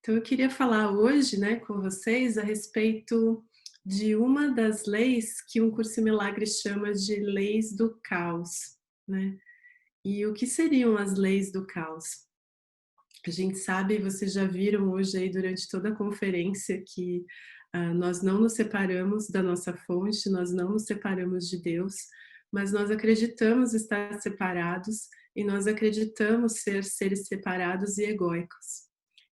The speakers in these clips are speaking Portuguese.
Então, eu queria falar hoje, né, com vocês a respeito de uma das leis que um curso em milagres chama de leis do caos, né? E o que seriam as leis do caos? A gente sabe, vocês já viram hoje aí durante toda a conferência que nós não nos separamos da nossa fonte, nós não nos separamos de Deus, mas nós acreditamos estar separados e nós acreditamos ser seres separados e egóicos.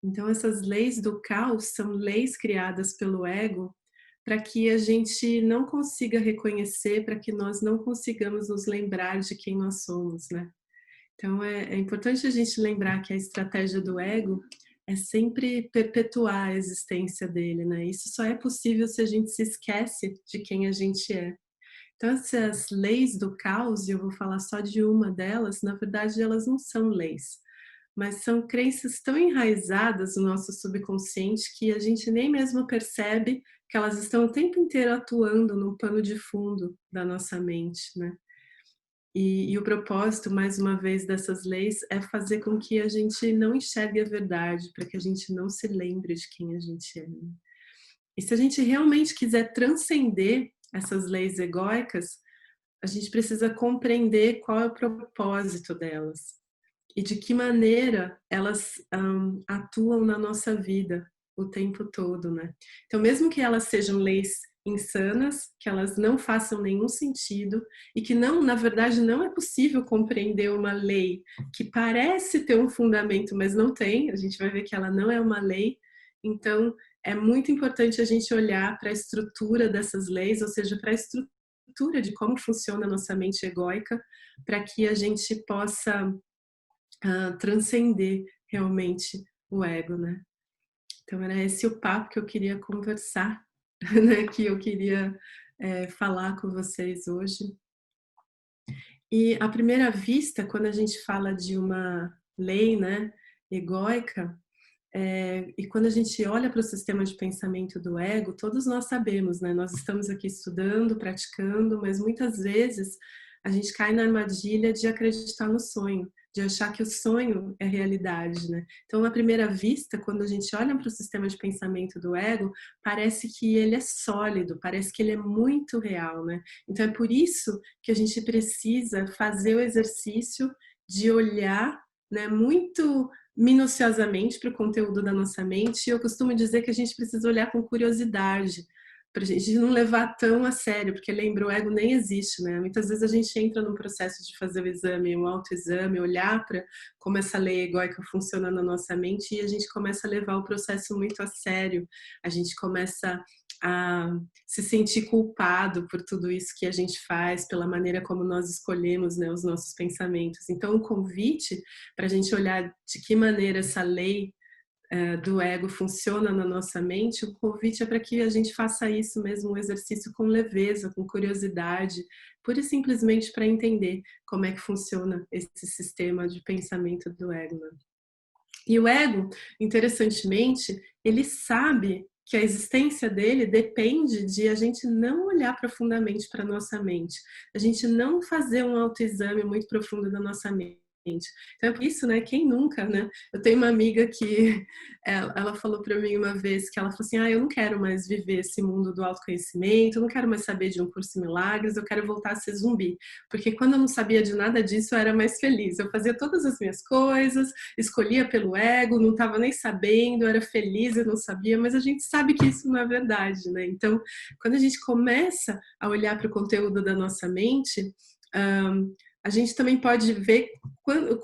Então, essas leis do caos são leis criadas pelo ego para que a gente não consiga reconhecer, para que nós não consigamos nos lembrar de quem nós somos, né? Então é importante a gente lembrar que a estratégia do ego é sempre perpetuar a existência dele, né? Isso só é possível se a gente se esquece de quem a gente é. Então essas leis do caos, e eu vou falar só de uma delas, na verdade elas não são leis, mas são crenças tão enraizadas no nosso subconsciente que a gente nem mesmo percebe que elas estão o tempo inteiro atuando no pano de fundo da nossa mente, né? E o propósito, mais uma vez, dessas leis é fazer com que a gente não enxergue a verdade, para que a gente não se lembre de quem a gente é, né. E se a gente realmente quiser transcender essas leis egóicas, a gente precisa compreender qual é o propósito delas e de que maneira elas, atuam na nossa vida o tempo todo, né. Então mesmo que elas sejam leis insanas, que elas não façam nenhum sentido e que não, na verdade, não é possível compreender uma lei que parece ter um fundamento, mas não tem, a gente vai ver que ela não é uma lei. Então é muito importante a gente olhar para a estrutura dessas leis, ou seja, para a estrutura de como funciona a nossa mente egóica, para que a gente possa transcender realmente o ego, né. Então era esse o papo que eu queria conversar, né, que eu queria, falar com vocês hoje. E à primeira vista, quando a gente fala de uma lei, né, egóica, e quando a gente olha para o sistema de pensamento do ego, todos nós sabemos, né, nós estamos aqui estudando, praticando, mas muitas vezes a gente cai na armadilha de acreditar no sonho, de achar que o sonho é realidade, né. Então, à primeira vista, quando a gente olha para o sistema de pensamento do ego, parece que ele é sólido, parece que ele é muito real, né. Então é por isso que a gente precisa fazer o exercício de olhar, né, muito minuciosamente para o conteúdo da nossa mente, e eu costumo dizer que a gente precisa olhar com curiosidade, para a gente não levar tão a sério, porque lembra, o ego nem existe, né? Muitas vezes a gente entra num processo de fazer o exame, um autoexame, olhar para como essa lei egóica funciona na nossa mente, e a gente começa a levar o processo muito a sério, a gente começa a se sentir culpado por tudo isso que a gente faz, pela maneira como nós escolhemos, né, os nossos pensamentos. Então, o convite para a gente olhar de que maneira essa lei do ego funciona na nossa mente, o convite é para que a gente faça isso mesmo, um exercício com leveza, com curiosidade, pura e simplesmente para entender como é que funciona esse sistema de pensamento do ego, né? E o ego, interessantemente, ele sabe que a existência dele depende de a gente não olhar profundamente para a nossa mente, a gente não fazer um autoexame muito profundo da nossa mente. Então é por isso, né, quem nunca, né? Eu tenho uma amiga que ela falou para mim uma vez que ela falou assim: eu não quero mais viver esse mundo do autoconhecimento, eu não quero mais saber de um curso em milagres, eu quero voltar a ser zumbi. Porque quando eu não sabia de nada disso, eu era mais feliz. Eu fazia todas as minhas coisas, escolhia pelo ego, não estava nem sabendo, era feliz e não sabia, mas a gente sabe que isso não é verdade, né? Então, quando a gente começa a olhar para o conteúdo da nossa mente, a gente também pode ver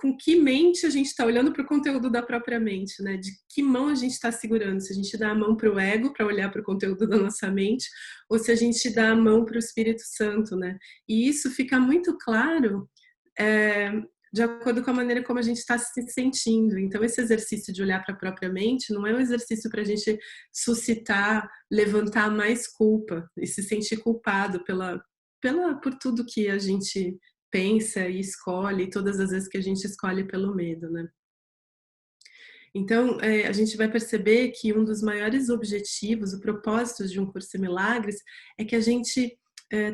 com que mente a gente está olhando para o conteúdo da própria mente, né? De que mão a gente está segurando, se a gente dá a mão para o ego para olhar para o conteúdo da nossa mente, ou se a gente dá a mão para o Espírito Santo, né? E isso fica muito claro é, de acordo com a maneira como a gente está se sentindo. Então, esse exercício de olhar para a própria mente não é um exercício para a gente suscitar, levantar mais culpa e se sentir culpado por tudo que a gente pensa e escolhe, todas as vezes que a gente escolhe pelo medo, né? Então, a gente vai perceber que um dos maiores objetivos, o propósito de um curso em milagres, é que a gente,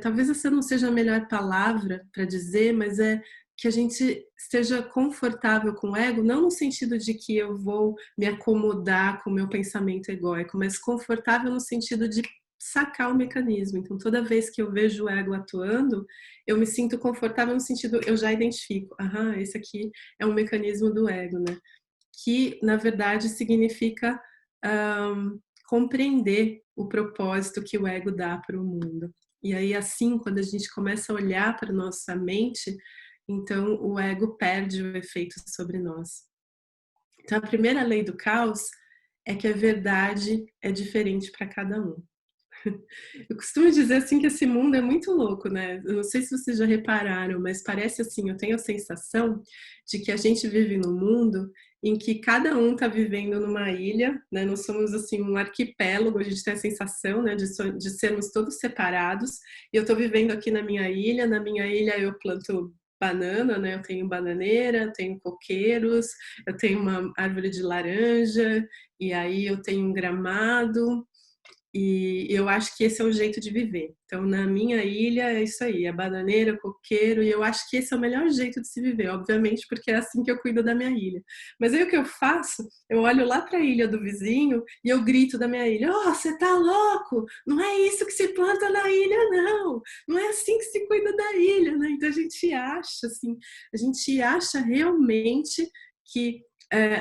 talvez essa não seja a melhor palavra para dizer, mas é que a gente esteja confortável com o ego, não no sentido de que eu vou me acomodar com o meu pensamento egóico, mas confortável no sentido de sacar o mecanismo. Então, toda vez que eu vejo o ego atuando, eu me sinto confortável no sentido, eu já identifico, aham, esse aqui é um mecanismo do ego, né? Que, na verdade, significa compreender o propósito que o ego dá para o mundo. E aí, assim, quando a gente começa a olhar para a nossa mente, então o ego perde o efeito sobre nós. Então, a primeira lei do caos é que a verdade é diferente para cada um. Eu costumo dizer assim que esse mundo é muito louco, né? Eu não sei se vocês já repararam, mas parece assim, eu tenho a sensação de que a gente vive num mundo em que cada um está vivendo numa ilha, né? Nós somos assim um arquipélago, a gente tem a sensação, né, de sermos todos separados. E eu estou vivendo aqui na minha ilha eu planto banana, né? Eu tenho bananeira, eu tenho coqueiros, eu tenho uma árvore de laranja, e aí eu tenho um gramado. E eu acho que esse é o jeito de viver. Então, na minha ilha é isso aí, é bananeira, coqueiro, e eu acho que esse é o melhor jeito de se viver, obviamente, porque é assim que eu cuido da minha ilha. Mas aí o que eu faço? Eu olho lá para a ilha do vizinho e eu grito da minha ilha: "Oh, você tá louco? Não é isso que se planta na ilha, não! Não é assim que se cuida da ilha", né? Então a gente acha realmente que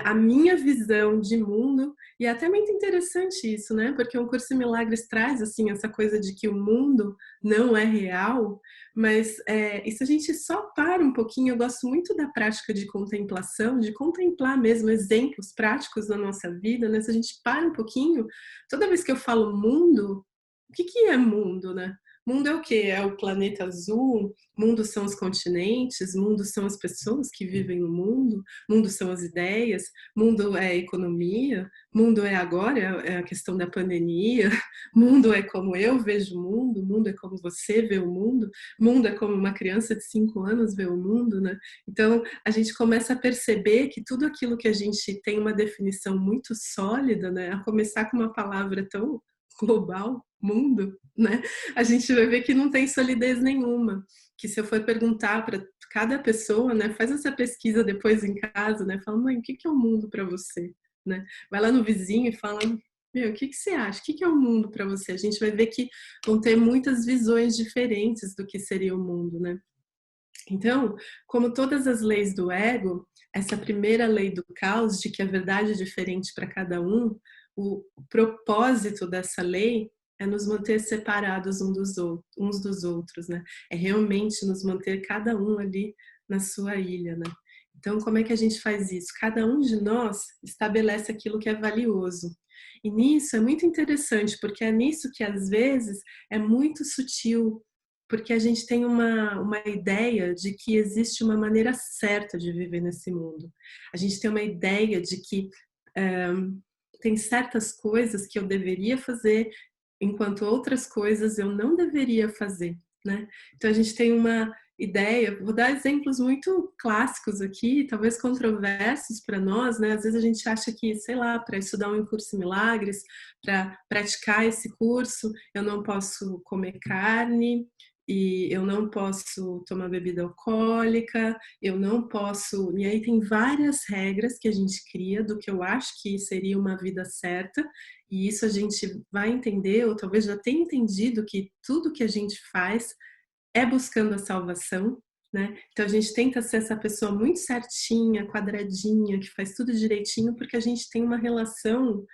a minha visão de mundo e é até muito interessante isso, né? Porque um curso em milagres traz assim essa coisa de que o mundo não é real, mas e se a gente só para um pouquinho, eu gosto muito da prática de contemplação, de contemplar mesmo exemplos práticos da nossa vida, né? Se a gente para um pouquinho, toda vez que eu falo mundo, o que que é mundo, né? Mundo é o quê? É o planeta azul, mundo são os continentes, mundo são as pessoas que vivem no mundo, mundo são as ideias, mundo é a economia, mundo é agora, é a questão da pandemia, mundo é como eu vejo o mundo é como você vê o mundo é como uma criança de 5 anos vê o mundo, né? Então, a gente começa a perceber que tudo aquilo que a gente tem uma definição muito sólida, né? A começar com uma palavra tão global, mundo, né? A gente vai ver que não tem solidez nenhuma. Que se eu for perguntar para cada pessoa, né? Faz essa pesquisa depois em casa, né? Fala, mãe, o que é o mundo para você? Né? Vai lá no vizinho e fala, meu, o que você acha? O que é o mundo para você? A gente vai ver que vão ter muitas visões diferentes do que seria o mundo, né? Então, como todas as leis do ego, essa primeira lei do caos, de que a verdade é diferente para cada um, o propósito dessa lei é nos manter separados uns dos outros, né? É realmente nos manter cada um ali na sua ilha, né? Então, como é que a gente faz isso? Cada um de nós estabelece aquilo que é valioso. E nisso é muito interessante, porque é nisso que às vezes é muito sutil, porque a gente tem uma ideia de que existe uma maneira certa de viver nesse mundo. A gente tem uma ideia de que tem certas coisas que eu deveria fazer, enquanto outras coisas eu não deveria fazer, né? Então a gente tem uma ideia, vou dar exemplos muito clássicos aqui, talvez controversos para nós, né? Às vezes a gente acha que, sei lá, para estudar um curso em milagres, para praticar esse curso, eu não posso comer carne, e eu não posso tomar bebida alcoólica, eu não posso. E aí tem várias regras que a gente cria do que eu acho que seria uma vida certa, e isso a gente vai entender, ou talvez já tenha entendido, que tudo que a gente faz é buscando a salvação, né? Então a gente tenta ser essa pessoa muito certinha, quadradinha, que faz tudo direitinho, porque a gente tem uma relação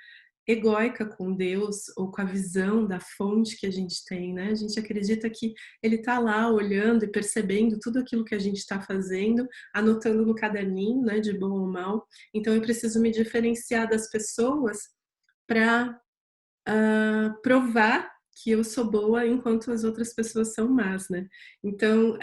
egóica com Deus ou com a visão da fonte que a gente tem, né? A gente acredita que ele está lá olhando e percebendo tudo aquilo que a gente está fazendo, anotando no caderninho, né, de bom ou mal. Então eu preciso me diferenciar das pessoas para provar que eu sou boa enquanto as outras pessoas são más, né? Então,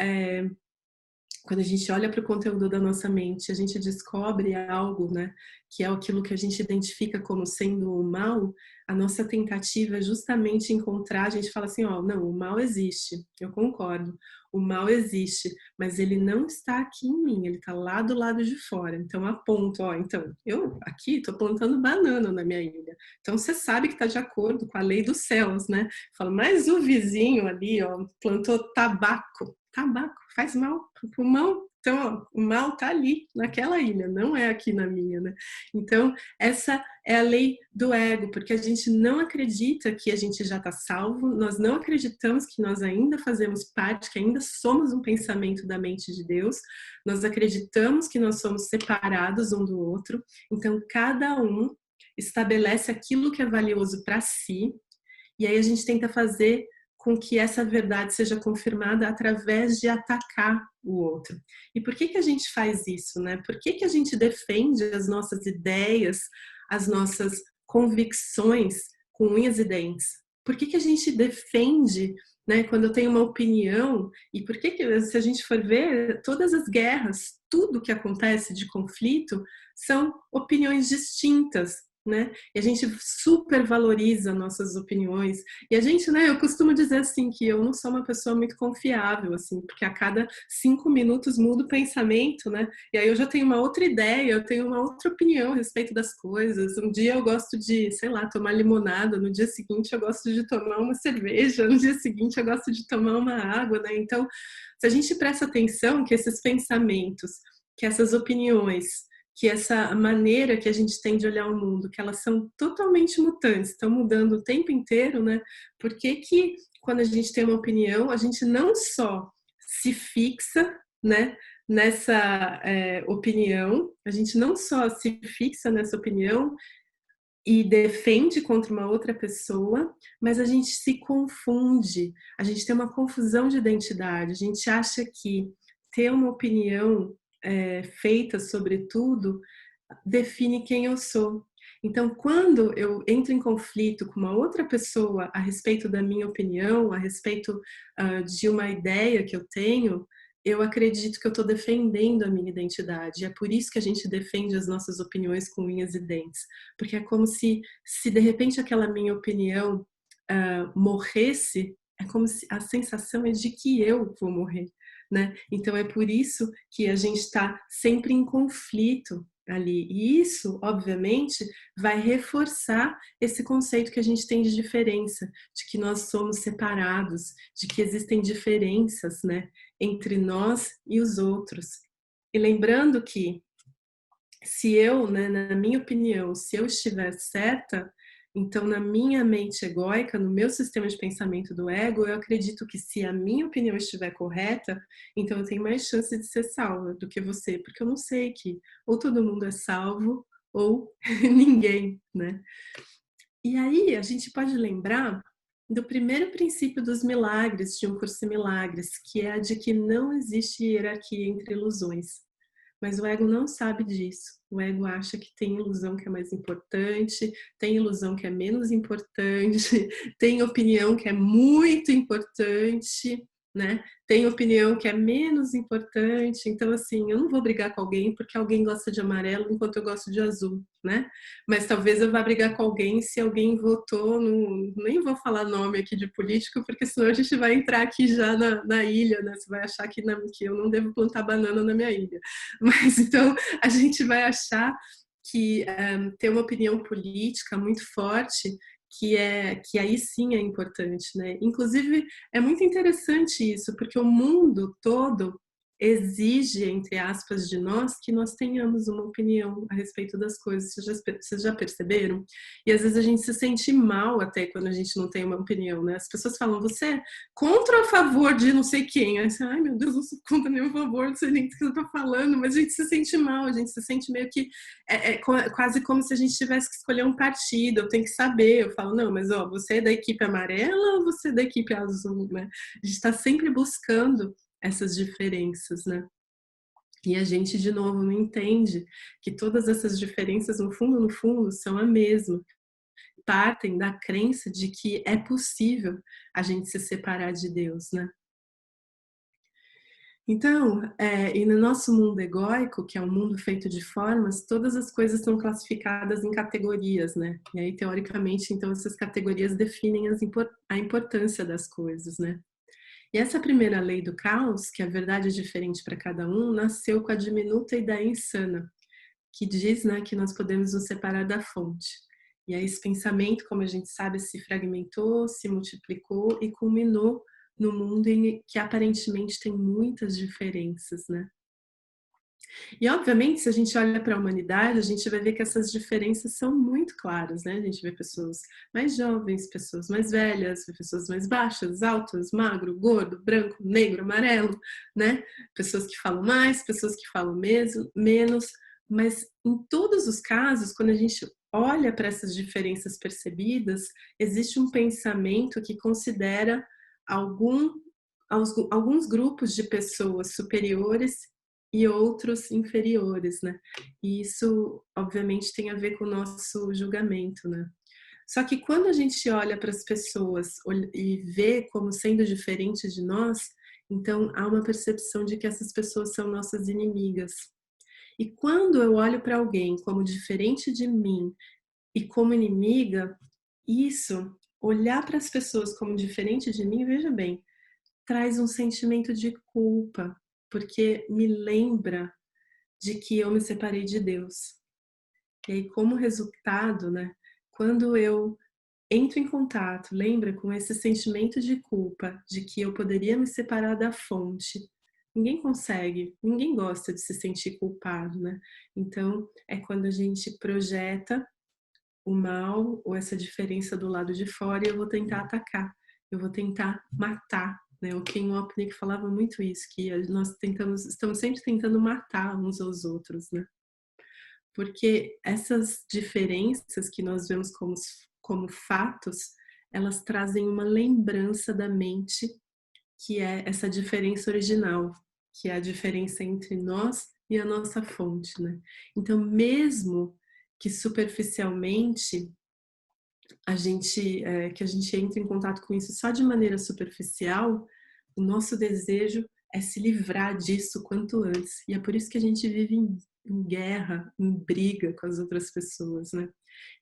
quando a gente olha para o conteúdo da nossa mente, a gente descobre algo, né, que é aquilo que a gente identifica como sendo o mal, a nossa tentativa é justamente encontrar, a gente fala assim, ó, não, o mal existe, eu concordo, o mal existe, mas ele não está aqui em mim, ele está lá do lado de fora, então aponto, ó, então, eu aqui estou plantando banana na minha ilha, então você sabe que está de acordo com a lei dos céus, né, fala, mas o vizinho ali, ó, plantou tabaco, tabaco faz mal pro pulmão. Então, ó, o mal está ali, naquela ilha, não é aqui na minha, né? Então, essa é a lei do ego, porque a gente não acredita que a gente já está salvo, nós não acreditamos que nós ainda fazemos parte, que ainda somos um pensamento da mente de Deus, nós acreditamos que nós somos separados um do outro, então cada um estabelece aquilo que é valioso para si, e aí a gente tenta fazer com que essa verdade seja confirmada através de atacar o outro. E por que a gente faz isso, né? Por que a gente defende as nossas ideias, as nossas convicções com unhas e dentes? Por que a gente defende, né, quando eu tenho uma opinião, e por que, se a gente for ver, todas as guerras, tudo que acontece de conflito, são opiniões distintas, né? E a gente super valoriza nossas opiniões. E a gente, né, eu costumo dizer assim que eu não sou uma pessoa muito confiável, assim, porque a cada 5 minutos muda o pensamento, né? E aí eu já tenho uma outra ideia, eu tenho uma outra opinião a respeito das coisas. Um dia eu gosto de, sei lá, tomar limonada, no dia seguinte eu gosto de tomar uma cerveja, no dia seguinte eu gosto de tomar uma água, né? Então, se a gente presta atenção que esses pensamentos, que essas opiniões, que essa maneira que a gente tem de olhar o mundo, que elas são totalmente mutantes, estão mudando o tempo inteiro, né? Por que quando a gente tem uma opinião, a gente não só se fixa, né, nessa opinião, a gente não só se fixa nessa opinião e defende contra uma outra pessoa, mas a gente se confunde, a gente tem uma confusão de identidade, a gente acha que ter uma opinião feita sobre tudo define quem eu sou. Então, quando eu entro em conflito com uma outra pessoa a respeito da minha opinião, a respeito de uma ideia que eu tenho, eu acredito que eu estou defendendo a minha identidade. É por isso que a gente defende as nossas opiniões com unhas e dentes. Porque é como se de repente aquela minha opinião morresse, é como se a sensação é de que eu vou morrer. Né? Então é por isso que a gente está sempre em conflito ali. E isso, obviamente, vai reforçar esse conceito que a gente tem de diferença, de que nós somos separados, de que existem diferenças, né, entre nós e os outros. E lembrando que se eu, né, na minha opinião, se eu estiver certa, então na minha mente egóica, no meu sistema de pensamento do ego, eu acredito que se a minha opinião estiver correta, então eu tenho mais chance de ser salva do que você, porque eu não sei que ou todo mundo é salvo ou ninguém, né? E aí a gente pode lembrar do primeiro princípio dos milagres de Um Curso em Milagres, que é a de que não existe hierarquia entre ilusões. Mas o ego não sabe disso. O ego acha que tem ilusão que é mais importante, tem ilusão que é menos importante, tem opinião que é muito importante, né? Tem opinião que é menos importante. Então, assim, eu não vou brigar com alguém porque alguém gosta de amarelo enquanto eu gosto de azul, né? Mas talvez eu vá brigar com alguém se alguém votou no... Nem vou falar nome aqui de político, porque senão a gente vai entrar aqui já na ilha, né? Você vai achar que eu não devo plantar banana na minha ilha. Mas então a gente vai achar que ter uma opinião política muito forte, que aí sim é importante, né? Inclusive é muito interessante isso, porque o mundo todo exige, entre aspas, de nós que nós tenhamos uma opinião a respeito das coisas. Vocês já perceberam? E às vezes a gente se sente mal até quando a gente não tem uma opinião, né? As pessoas falam, você é contra ou a favor de não sei quem? Aí você, ai meu Deus, não sou contra nem a favor, não sei nem o que você está falando, mas a gente se sente mal, a gente se sente meio que quase como se a gente tivesse que escolher um partido, eu tenho que saber, eu falo, não, mas ó, você é da equipe amarela ou você é da equipe azul, né? A gente está sempre buscando essas diferenças, né? E a gente, de novo, não entende que todas essas diferenças, no fundo, são a mesma. Partem da crença de que é possível a gente se separar de Deus, né? Então, e no nosso mundo egóico, que é um mundo feito de formas, todas as coisas são classificadas em categorias, né? E aí, teoricamente, então, essas categorias definem a importância das coisas, né? E essa primeira lei do caos, que a verdade é diferente para cada um, nasceu com a diminuta ideia insana, que diz, né, que nós podemos nos separar da fonte. E aí esse pensamento, como a gente sabe, se fragmentou, se multiplicou e culminou no mundo em que aparentemente tem muitas diferenças, né? E obviamente, se a gente olha para a humanidade, a gente vai ver que essas diferenças são muito claras, né? A gente vê pessoas mais jovens, pessoas mais velhas, pessoas mais baixas, altas, magro, gordo, branco, negro, amarelo, né? Pessoas que falam mais, pessoas que falam menos, mas em todos os casos, quando a gente olha para essas diferenças percebidas, existe um pensamento que considera algum, alguns grupos de pessoas superiores e outros inferiores, né? E isso, obviamente, tem a ver com o nosso julgamento, né? Só que quando a gente olha para as pessoas e vê como sendo diferentes de nós, então há uma percepção de que essas pessoas são nossas inimigas. E quando eu olho para alguém como diferente de mim e como inimiga, isso, olhar para as pessoas como diferente de mim, veja bem, traz um sentimento de culpa, porque me lembra de que eu me separei de Deus. E aí, como resultado, né, quando eu entro em contato, lembra, com esse sentimento de culpa, de que eu poderia me separar da fonte, ninguém consegue, ninguém gosta de se sentir culpado, né? Então, é quando a gente projeta o mal ou essa diferença do lado de fora e eu vou tentar atacar, eu vou tentar matar, né? O Ken Wapnick falava muito isso, que nós estamos sempre tentando matar uns aos outros, né? Porque essas diferenças que nós vemos como fatos, elas trazem uma lembrança da mente, que é essa diferença original, que é a diferença entre nós e a nossa fonte, né? Então, mesmo que superficialmente que a gente entre em contato com isso só de maneira superficial, o nosso desejo é se livrar disso quanto antes. E é por isso que a gente vive em guerra, em briga com as outras pessoas, né?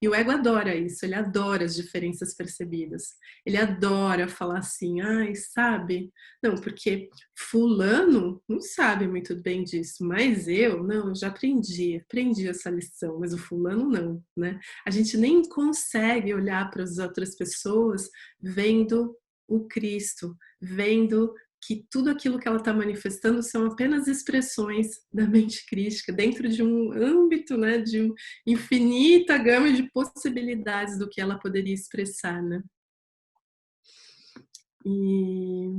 E o ego adora isso, ele adora as diferenças percebidas. Ele adora falar assim, ai, sabe? Não, porque fulano não sabe muito bem disso, mas não, eu já aprendi essa lição, mas o fulano não, né? A gente nem consegue olhar para as outras pessoas vendo o Cristo, vendo que tudo aquilo que ela está manifestando são apenas expressões da mente crística, dentro de um âmbito, né, de uma infinita gama de possibilidades do que ela poderia expressar, né? E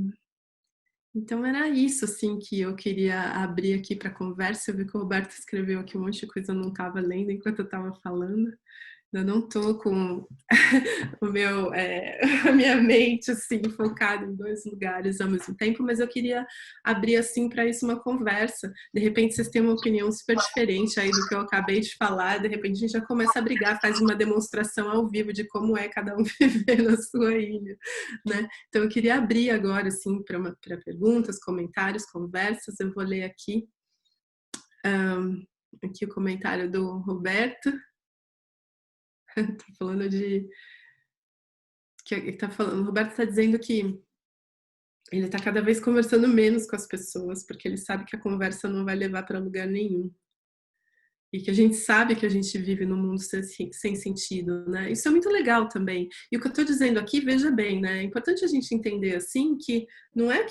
então era isso, assim, que eu queria abrir aqui para conversa. Eu vi que o Roberto escreveu aqui um monte de coisa, eu não estava lendo enquanto eu estava falando. Eu não estou com a minha mente assim focada em dois lugares ao mesmo tempo, mas eu queria abrir assim para isso uma conversa. De repente vocês têm uma opinião super diferente aí do que eu acabei de falar, de repente a gente já começa a brigar, faz uma demonstração ao vivo de como é cada um viver na sua ilha, né? Então eu queria abrir agora assim para perguntas, comentários, conversas. Eu vou ler aqui o comentário do Roberto. Tá falando de o Roberto está dizendo que ele está cada vez conversando menos com as pessoas, porque ele sabe que a conversa não vai levar para lugar nenhum. E que a gente sabe que a gente vive num mundo sem sentido, né? Isso é muito legal também. E o que eu estou dizendo aqui, veja bem, né? É importante a gente entender assim que não é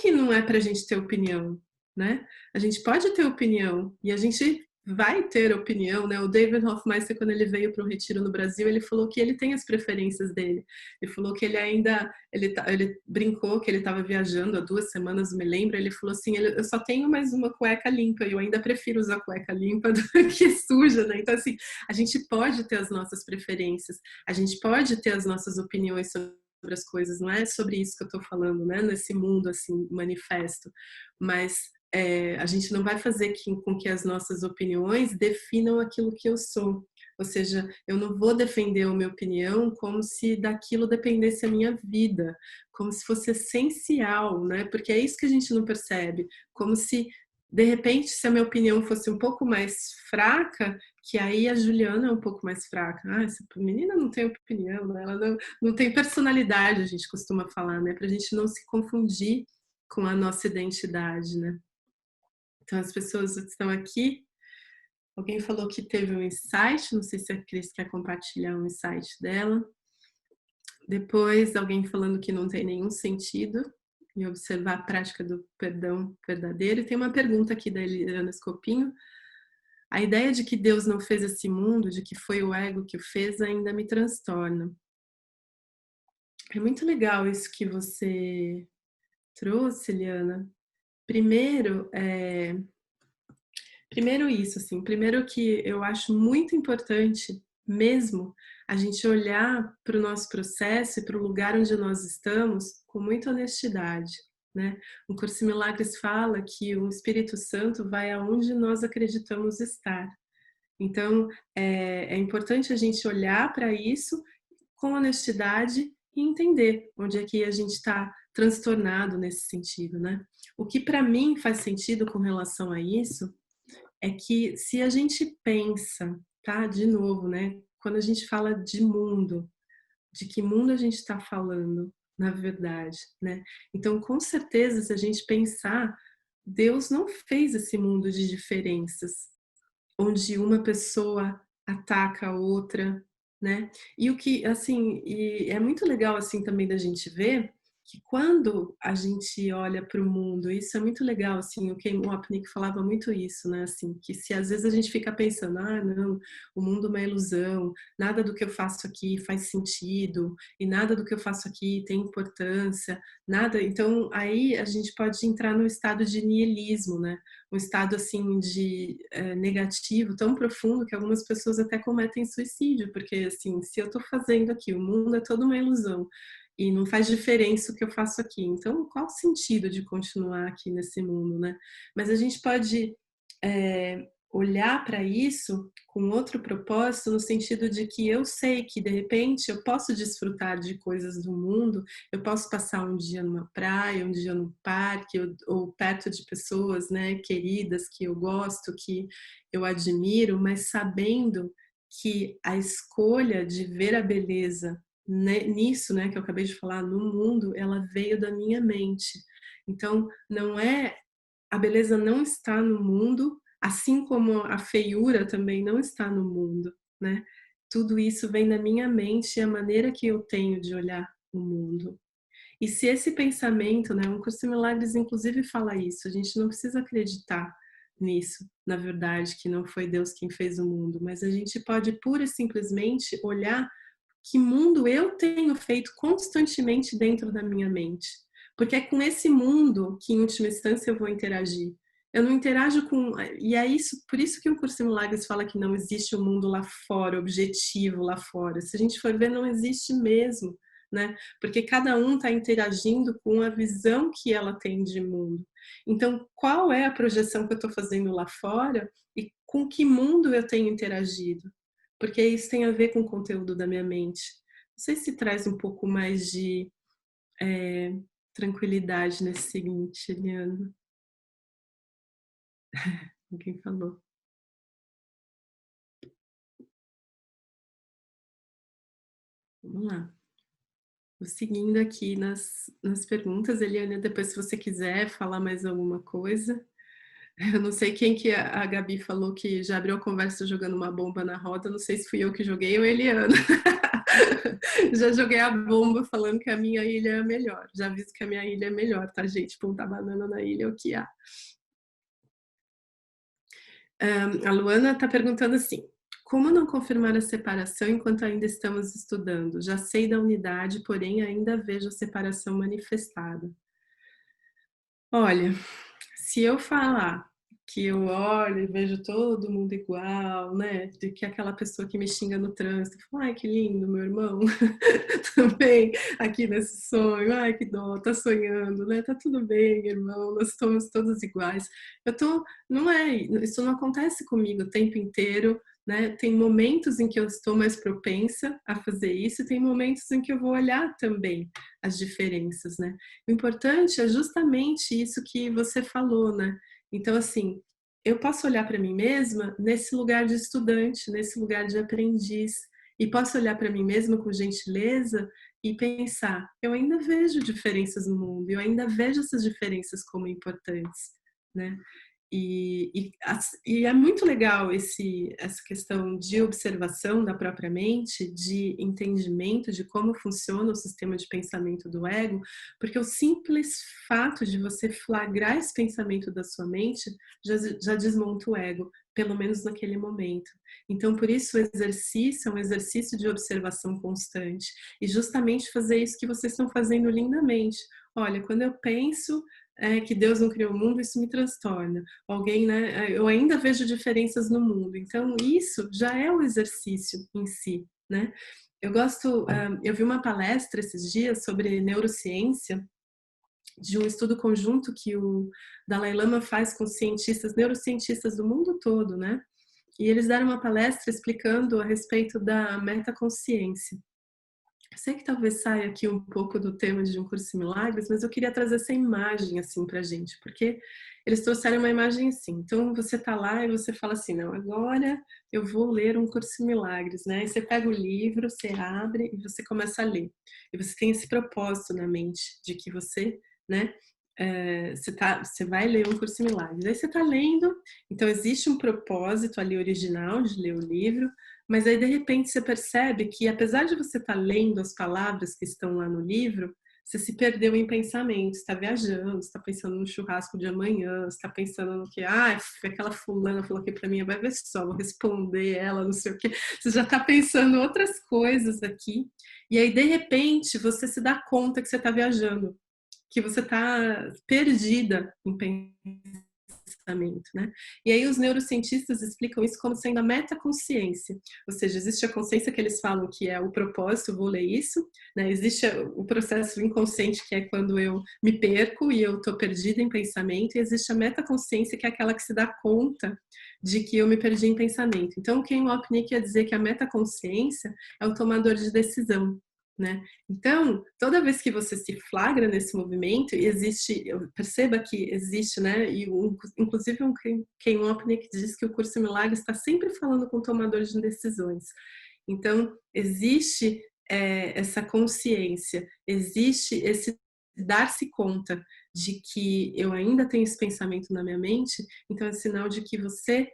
para a gente ter opinião, né? A gente pode ter opinião e a gente vai ter opinião, né? O David Hoffmeister, quando ele veio para o retiro no Brasil, ele falou que ele tem as preferências dele. Ele falou que ele brincou que ele estava viajando há 2 semanas, me lembro. Ele falou assim: eu só tenho mais uma cueca limpa e eu ainda prefiro usar cueca limpa do que suja, né? Então, assim, a gente pode ter as nossas preferências, a gente pode ter as nossas opiniões sobre as coisas, não é sobre isso que eu estou falando, né? Nesse mundo assim manifesto, mas a gente não vai fazer com que as nossas opiniões definam aquilo que eu sou. Ou seja, eu não vou defender a minha opinião como se daquilo dependesse a minha vida, como se fosse essencial, né? Porque é isso que a gente não percebe, como se de repente, se a minha opinião fosse um pouco mais fraca, que aí a Juliana é um pouco mais fraca. Ah, essa menina não tem opinião, né? Ela não tem personalidade, a gente costuma falar, né? Para a gente não se confundir com a nossa identidade, né? Então, as pessoas estão aqui. Alguém falou que teve um insight, não sei se a Cris quer compartilhar um insight dela. Depois, alguém falando que não tem nenhum sentido em observar a prática do perdão verdadeiro. E tem uma pergunta aqui da Eliana Scopinho. A ideia de que Deus não fez esse mundo, de que foi o ego que o fez, ainda me transtorna. É muito legal isso que você trouxe, Eliana. Primeiro, primeiro isso, assim, primeiro que eu acho muito importante mesmo a gente olhar para o nosso processo e para o lugar onde nós estamos com muita honestidade, né? O Curso em Milagres fala que o Espírito Santo vai aonde nós acreditamos estar. Então, é importante a gente olhar para isso com honestidade e entender onde é que a gente está transtornado nesse sentido, né? O que para mim faz sentido com relação a isso é que se a gente pensa, tá? De novo, né? Quando a gente fala de mundo, de que mundo a gente está falando, na verdade, né? Então, com certeza, se a gente pensar, Deus não fez esse mundo de diferenças, onde uma pessoa ataca a outra, né? E o que, assim, e é muito legal assim também da gente ver que quando a gente olha para o mundo, isso é muito legal, assim, o Ken Wapnick falava muito isso, né, assim, que se às vezes a gente fica pensando, ah, não, o mundo é uma ilusão, nada do que eu faço aqui faz sentido, e nada do que eu faço aqui tem importância, nada, então aí a gente pode entrar no estado de niilismo, né, um estado assim de negativo tão profundo que algumas pessoas até cometem suicídio, porque assim, se eu estou fazendo aqui, o mundo é toda uma ilusão e não faz diferença o que eu faço aqui, então qual o sentido de continuar aqui nesse mundo, né? Mas a gente pode olhar para isso com outro propósito, no sentido de que eu sei que de repente eu posso desfrutar de coisas do mundo, eu posso passar um dia numa praia, um dia no parque, ou perto de pessoas, né, queridas que eu gosto, que eu admiro, mas sabendo que a escolha de ver a beleza nisso, né, que eu acabei de falar, no mundo, ela veio da minha mente. Então, não é, a beleza não está no mundo, assim como a feiura também não está no mundo, né? Tudo isso vem da minha mente e a maneira que eu tenho de olhar o mundo. E se esse pensamento, né, um Curso em Milagres inclusive fala isso, a gente não precisa acreditar nisso, na verdade, que não foi Deus quem fez o mundo, mas a gente pode pura e simplesmente olhar que mundo eu tenho feito constantemente dentro da minha mente. Porque é com esse mundo que, em última instância, eu vou interagir. Eu não interajo com. E é isso, por isso que o Curso em Milagres fala que não existe um mundo lá fora, objetivo lá fora. Se a gente for ver, não existe mesmo, né? Porque cada um está interagindo com a visão que ela tem de mundo. Então, qual é a projeção que eu estou fazendo lá fora e com que mundo eu tenho interagido? Porque isso tem a ver com o conteúdo da minha mente. Não sei se traz um pouco mais de tranquilidade nesse seguinte, Eliana. Alguém falou. Vamos lá. Vou seguindo aqui nas perguntas, Eliana, depois se você quiser falar mais alguma coisa. Eu não sei quem que a Gabi falou que já abriu a conversa jogando uma bomba na roda, não sei se fui eu que joguei ou a Eliana. Já joguei a bomba falando que a minha ilha é melhor. Já aviso que a minha ilha é melhor, tá, gente? Plantar banana na ilha é o que há. A Luana está perguntando assim: como não confirmar a separação enquanto ainda estamos estudando? Já sei da unidade, porém ainda vejo a separação manifestada. Olha, se eu falar que eu olho e vejo todo mundo igual, né? De que aquela pessoa que me xinga no trânsito, fala, ai que lindo, meu irmão, também aqui nesse sonho, ai que dó, tá sonhando, né? Tá tudo bem, irmão, nós estamos todos iguais. Não é, isso não acontece comigo o tempo inteiro, né? Tem momentos em que eu estou mais propensa a fazer isso, e tem momentos em que eu vou olhar também as diferenças, né? O importante é justamente isso que você falou, né? Então, assim, eu posso olhar para mim mesma nesse lugar de estudante, nesse lugar de aprendiz, e posso olhar para mim mesma com gentileza e pensar, eu ainda vejo diferenças no mundo, eu ainda vejo essas diferenças como importantes, né? E é muito legal essa questão de observação da própria mente, de entendimento de como funciona o sistema de pensamento do ego, porque o simples fato de você flagrar esse pensamento da sua mente já desmonta o ego, pelo menos naquele momento. Então, por isso, o exercício é um exercício de observação constante, e justamente fazer isso que vocês estão fazendo lindamente. Olha, quando eu penso que Deus não criou o mundo, isso me transtorna. Alguém, né? Eu ainda vejo diferenças no mundo. Então, isso já é o exercício em si, né? Eu gosto, eu vi uma palestra esses dias sobre neurociência, de um estudo conjunto que o Dalai Lama faz com cientistas, neurocientistas do mundo todo, né? E eles deram uma palestra explicando a respeito da metaconsciência. Eu sei que talvez saia aqui um pouco do tema de Um Curso em Milagres, mas eu queria trazer essa imagem assim pra gente, porque eles trouxeram uma imagem assim. Então você tá lá e você fala assim, não, agora eu vou ler Um Curso em Milagres, né? E você pega o livro, você abre e você começa a ler. E você tem esse propósito na mente de que você, né? Você vai ler Um Curso em Milagres. Aí você tá lendo, então existe um propósito ali original de ler o livro, mas aí, de repente, você percebe que, apesar de você estar lendo as palavras que estão lá no livro, você se perdeu em pensamentos, está viajando, está pensando no churrasco de amanhã, está pensando no que, aquela fulana falou aqui para mim, vai ver só, vou responder ela, não sei o quê. Você já está pensando outras coisas aqui, e aí, de repente, você se dá conta que você está viajando, que você está perdida em pensamento, né? E aí os neurocientistas explicam isso como sendo a metaconsciência, ou seja, existe a consciência que eles falam que é o propósito, vou ler isso, né? Existe o processo inconsciente, que é quando eu me perco e eu estou perdida em pensamento, e existe a metaconsciência, que é aquela que se dá conta de que eu me perdi em pensamento. Então, Ken Wapnick ia dizer que a metaconsciência é o tomador de decisão, né? Então, toda vez que você se flagra nesse movimento, existe, perceba que existe, né? E inclusive um Ken Wapnick diz que o Curso em Milagres está sempre falando com tomadores de decisões. Então, existe essa consciência, existe esse dar-se conta de que eu ainda tenho esse pensamento na minha mente, então é sinal de que você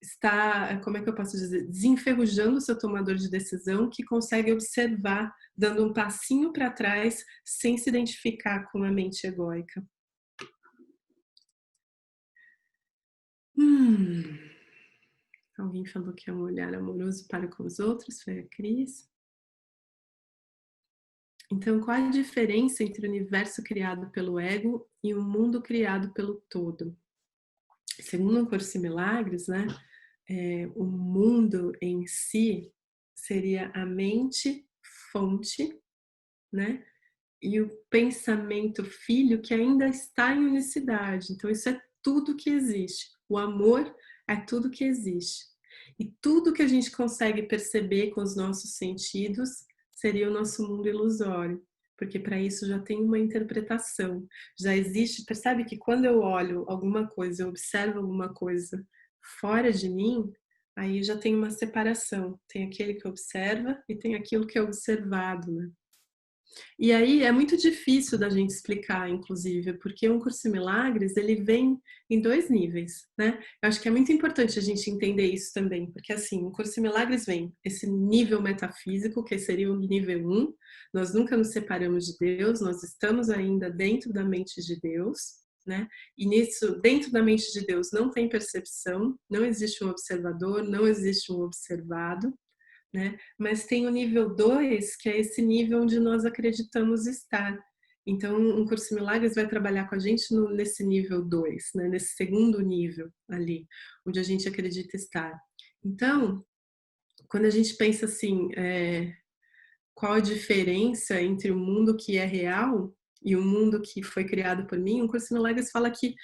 está, como é que eu posso dizer, desenferrujando o seu tomador de decisão, que consegue observar, dando um passinho para trás, sem se identificar com a mente egóica. Alguém falou que é um olhar amoroso para com os outros, foi a Cris. Então, qual a diferença entre o universo criado pelo ego e o mundo criado pelo todo? Segundo o Curso em Milagres, né, o mundo em si seria a mente fonte, né, e o pensamento filho, que ainda está em unicidade. Então, isso é tudo que existe. O amor é tudo que existe. E tudo que a gente consegue perceber com os nossos sentidos seria o nosso mundo ilusório, porque para isso já tem uma interpretação. Já existe, percebe que quando eu olho alguma coisa, eu observo alguma coisa fora de mim, aí já tem uma separação. Tem aquele que observa e tem aquilo que é observado, né? E aí é muito difícil da gente explicar, inclusive, porque um curso em milagres, ele vem em 2 níveis, né? Eu acho que é muito importante a gente entender isso também, porque assim, um curso em milagres vem esse nível metafísico, que seria o nível 1, nós nunca nos separamos de Deus, nós estamos ainda dentro da mente de Deus, né? E nisso, dentro da mente de Deus não tem percepção, não existe um observador, não existe um observado, né? Mas tem o nível 2, que é esse nível onde nós acreditamos estar. Então, um curso em milagres vai trabalhar com a gente nesse nível 2, né? Nesse segundo nível ali, onde a gente acredita estar. Então, quando a gente pensa assim, qual a diferença entre o mundo que é real e o mundo que foi criado por mim, um curso em milagres fala que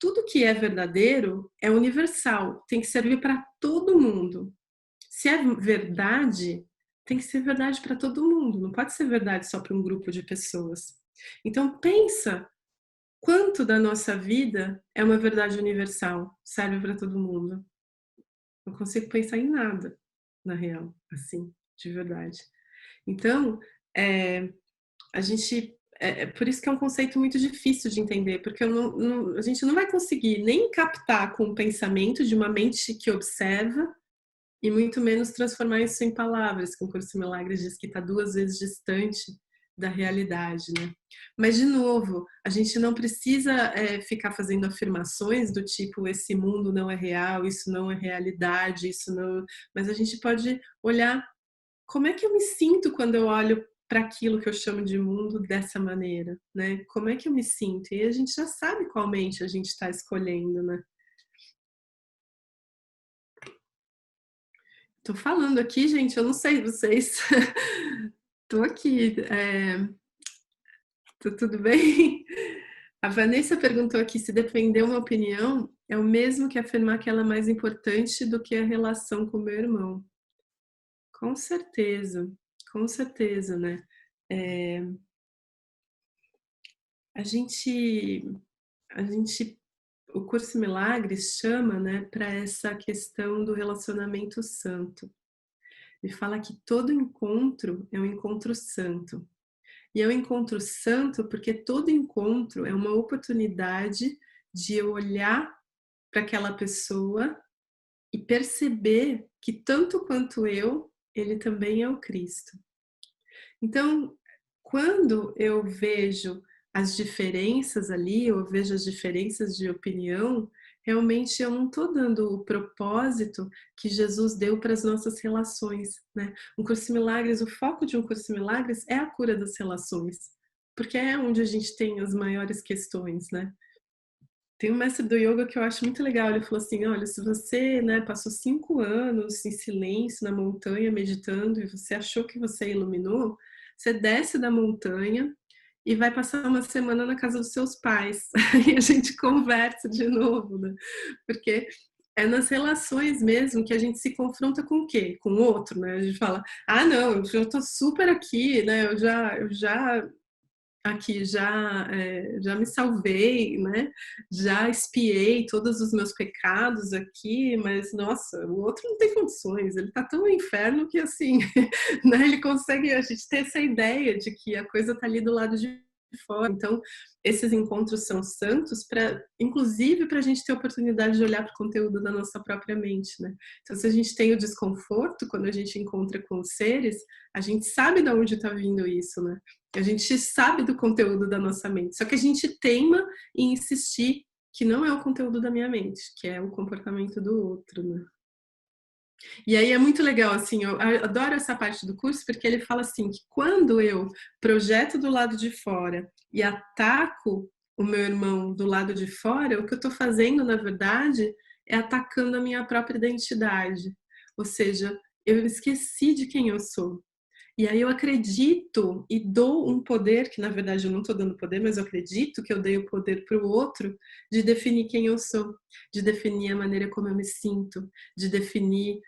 tudo que é verdadeiro é universal, tem que servir para todo mundo. Se é verdade, tem que ser verdade para todo mundo, não pode ser verdade só para um grupo de pessoas. Então pensa quanto da nossa vida é uma verdade universal, serve para todo mundo. Não consigo pensar em nada, na real, assim, de verdade. Então, a gente por isso que é um conceito muito difícil de entender, porque a gente não vai conseguir nem captar com o pensamento de uma mente que observa e muito menos transformar isso em palavras, que o Curso de Milagres diz que está 2 vezes distante da realidade, né? Mas, de novo, a gente não precisa ficar fazendo afirmações do tipo esse mundo não é real, isso não é realidade, isso não... Mas a gente pode olhar como é que eu me sinto quando eu olho para aquilo que eu chamo de mundo dessa maneira, né? Como é que eu me sinto? E a gente já sabe qual mente a gente está escolhendo, né? Tô falando aqui, gente, eu não sei vocês. Tô aqui. Tá tudo bem? A Vanessa perguntou aqui se defender uma opinião é o mesmo que afirmar que ela é mais importante do que a relação com o meu irmão. Com certeza, né? É, a gente, a gente, o Curso Milagres chama, né, para essa questão do relacionamento santo. Ele fala que todo encontro é um encontro santo. E é um encontro santo porque todo encontro é uma oportunidade de eu olhar para aquela pessoa e perceber que tanto quanto eu, ele também é o Cristo. Então, quando eu vejo as diferenças ali, eu vejo as diferenças de opinião, realmente eu não estou dando o propósito que Jesus deu para as nossas relações, né? Um Curso de Milagres, o foco de um Curso de Milagres é a cura das relações, porque é onde a gente tem as maiores questões, né? Tem um mestre do yoga que eu acho muito legal, ele falou assim, olha, se você, né, passou 5 anos em silêncio na montanha meditando e você achou que você iluminou, você desce da montanha e vai passar uma semana na casa dos seus pais e a gente conversa de novo, né? Porque é nas relações mesmo que a gente se confronta com o quê? Com o outro, né? A gente fala, ah, não, eu já tô super aqui, né? Eu já aqui já me salvei, né? Já expiei todos os meus pecados aqui, mas nossa, o outro não tem condições, ele tá tão no inferno que assim, né? Ele consegue a gente ter essa ideia de que a coisa tá ali do lado de fora. Então, esses encontros são santos para, inclusive, para a gente ter a oportunidade de olhar para o conteúdo da nossa própria mente, né? Então, se a gente tem o desconforto quando a gente encontra com os seres, a gente sabe de onde está vindo isso, né? A gente sabe do conteúdo da nossa mente, só que a gente teima em insistir que não é o conteúdo da minha mente, que é o comportamento do outro, né? E aí é muito legal, assim, eu adoro essa parte do curso, porque ele fala assim, que quando eu projeto do lado de fora e ataco o meu irmão do lado de fora, o que eu estou fazendo, na verdade, é atacando a minha própria identidade. Ou seja, eu esqueci de quem eu sou. E aí eu acredito e dou um poder, que na verdade eu não estou dando poder, mas eu acredito que eu dei o poder para o outro de definir quem eu sou, de definir a maneira como eu me sinto, de definir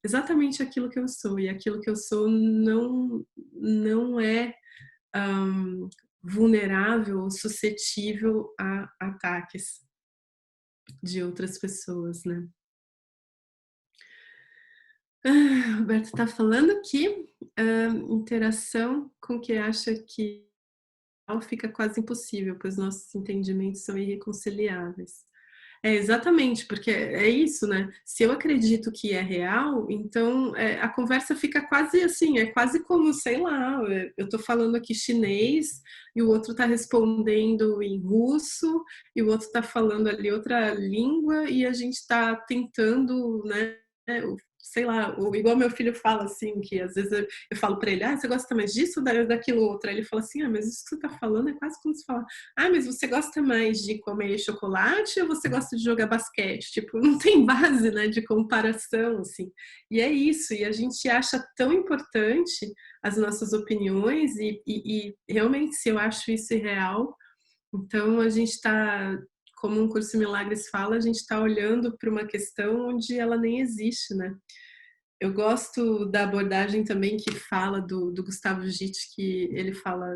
exatamente aquilo que eu sou. E aquilo que eu sou não é vulnerável ou suscetível a ataques de outras pessoas, né? Ah, Roberto está falando aqui, interação com que acha que fica quase impossível, pois nossos entendimentos são irreconciliáveis. É, exatamente, porque é isso, né? Se eu acredito que é real, então a conversa fica quase assim, é quase como, sei lá, eu tô falando aqui chinês e o outro tá respondendo em russo e o outro tá falando ali outra língua e a gente tá tentando, né? Sei lá, igual meu filho fala assim, que às vezes eu falo para ele, ah, você gosta mais disso ou daquilo outro? Aí ele fala assim, ah, mas isso que você tá falando é quase como se fala, ah, mas você gosta mais de comer chocolate ou você gosta de jogar basquete? Tipo, não tem base, né, de comparação, assim. E é isso, e a gente acha tão importante as nossas opiniões e realmente, se eu acho isso irreal, então a gente está como um curso em milagres fala, a gente está olhando para uma questão onde ela nem existe, né? Eu gosto da abordagem também que fala do Gustavo Gitt, que ele fala,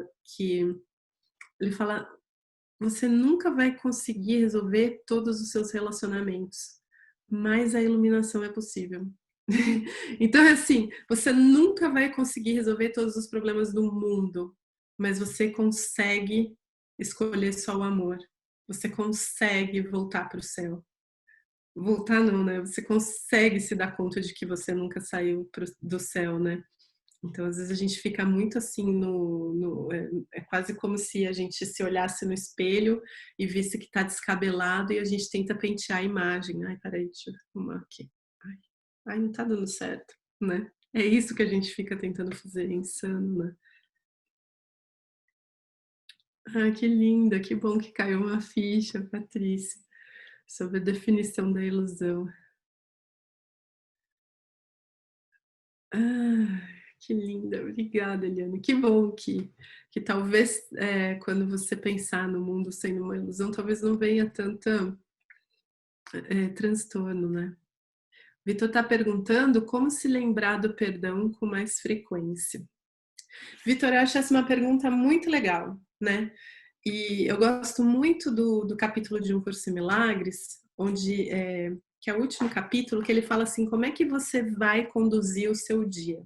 você nunca vai conseguir resolver todos os seus relacionamentos, mas a iluminação é possível. Então, é assim, você nunca vai conseguir resolver todos os problemas do mundo, mas você consegue escolher só o amor. Você consegue voltar para o céu. Voltar não, né? Você consegue se dar conta de que você nunca saiu do céu, né? Então, às vezes a gente fica muito assim é quase como se a gente se olhasse no espelho e visse que está descabelado e a gente tenta pentear a imagem. Ai, peraí, deixa eu arrumar aqui. Ai, não tá dando certo, né? É isso que a gente fica tentando fazer, é insano, né? Ah, que linda, que bom que caiu uma ficha, Patrícia, sobre a definição da ilusão. Ah, que linda, obrigada, Eliane. Que bom que talvez quando você pensar no mundo sendo uma ilusão, talvez não venha tanta transtorno, né? Vitor está perguntando como se lembrar do perdão com mais frequência. Vitor, eu acho essa uma pergunta muito legal, né? E eu gosto muito do capítulo de Um Curso em Milagres, onde que é o último capítulo, que ele fala assim, como é que você vai conduzir o seu dia?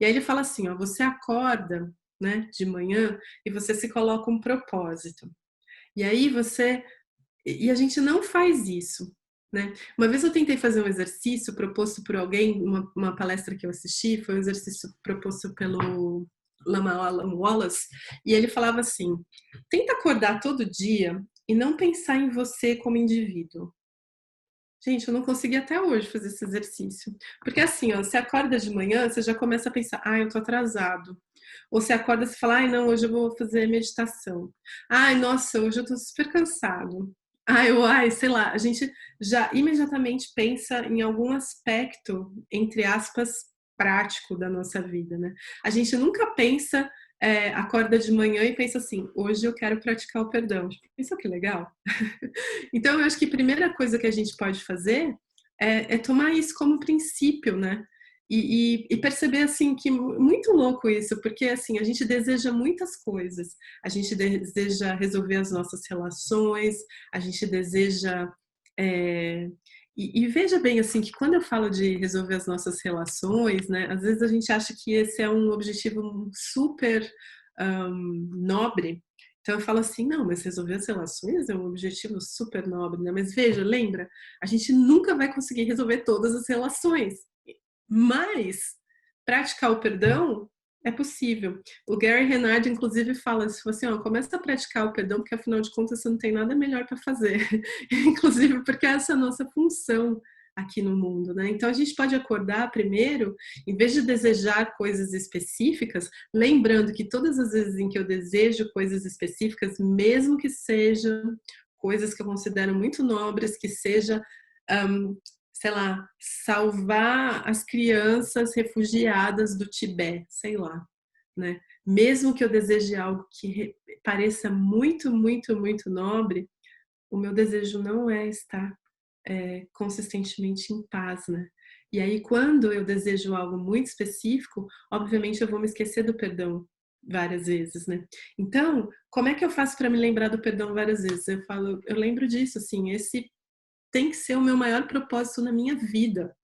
E aí ele fala assim, ó, você acorda, né, de manhã e você se coloca um propósito. E aí e a gente não faz isso, né? Uma vez eu tentei fazer um exercício proposto por alguém, uma palestra que eu assisti, foi um exercício proposto pelo Lama Alam Wallace, e ele falava assim, tenta acordar todo dia e não pensar em você como indivíduo. Gente, eu não consegui até hoje fazer esse exercício. Porque assim, ó, você acorda de manhã, você já começa a pensar, ai, eu tô atrasado. Ou você acorda e fala, ai, não, hoje eu vou fazer meditação. Ai, nossa, hoje eu tô super cansado. Ai, sei lá, a gente já imediatamente pensa em algum aspecto, entre aspas, prático da nossa vida, né? A gente nunca pensa, acorda de manhã e pensa assim, hoje eu quero praticar o perdão. Isso que legal. Então, eu acho que a primeira coisa que a gente pode fazer é tomar isso como princípio, né? E perceber, assim, que muito louco isso, porque, assim, a gente deseja muitas coisas. A gente deseja resolver as nossas relações, a gente deseja... E veja bem, assim, que quando eu falo de resolver as nossas relações, né? Às vezes a gente acha que esse é um objetivo super nobre, então eu falo assim, não, mas resolver as relações é um objetivo super nobre, né? Mas veja, lembra, a gente nunca vai conseguir resolver todas as relações, mas praticar o perdão é possível. O Gary Renard, inclusive, fala assim, ó, começa a praticar o perdão, porque afinal de contas você não tem nada melhor para fazer. Inclusive porque essa é a nossa função aqui no mundo, né? Então a gente pode acordar primeiro, em vez de desejar coisas específicas, lembrando que todas as vezes em que eu desejo coisas específicas, mesmo que sejam coisas que eu considero muito nobres, que seja, sei lá, salvar as crianças refugiadas do Tibete, sei lá, né? Mesmo que eu deseje algo que pareça muito, muito, muito nobre, o meu desejo não é estar consistentemente em paz, né? E aí, quando eu desejo algo muito específico, obviamente eu vou me esquecer do perdão várias vezes, né? Então, como é que eu faço para me lembrar do perdão várias vezes? Eu falo, eu lembro disso, assim, esse tem que ser o meu maior propósito na minha vida.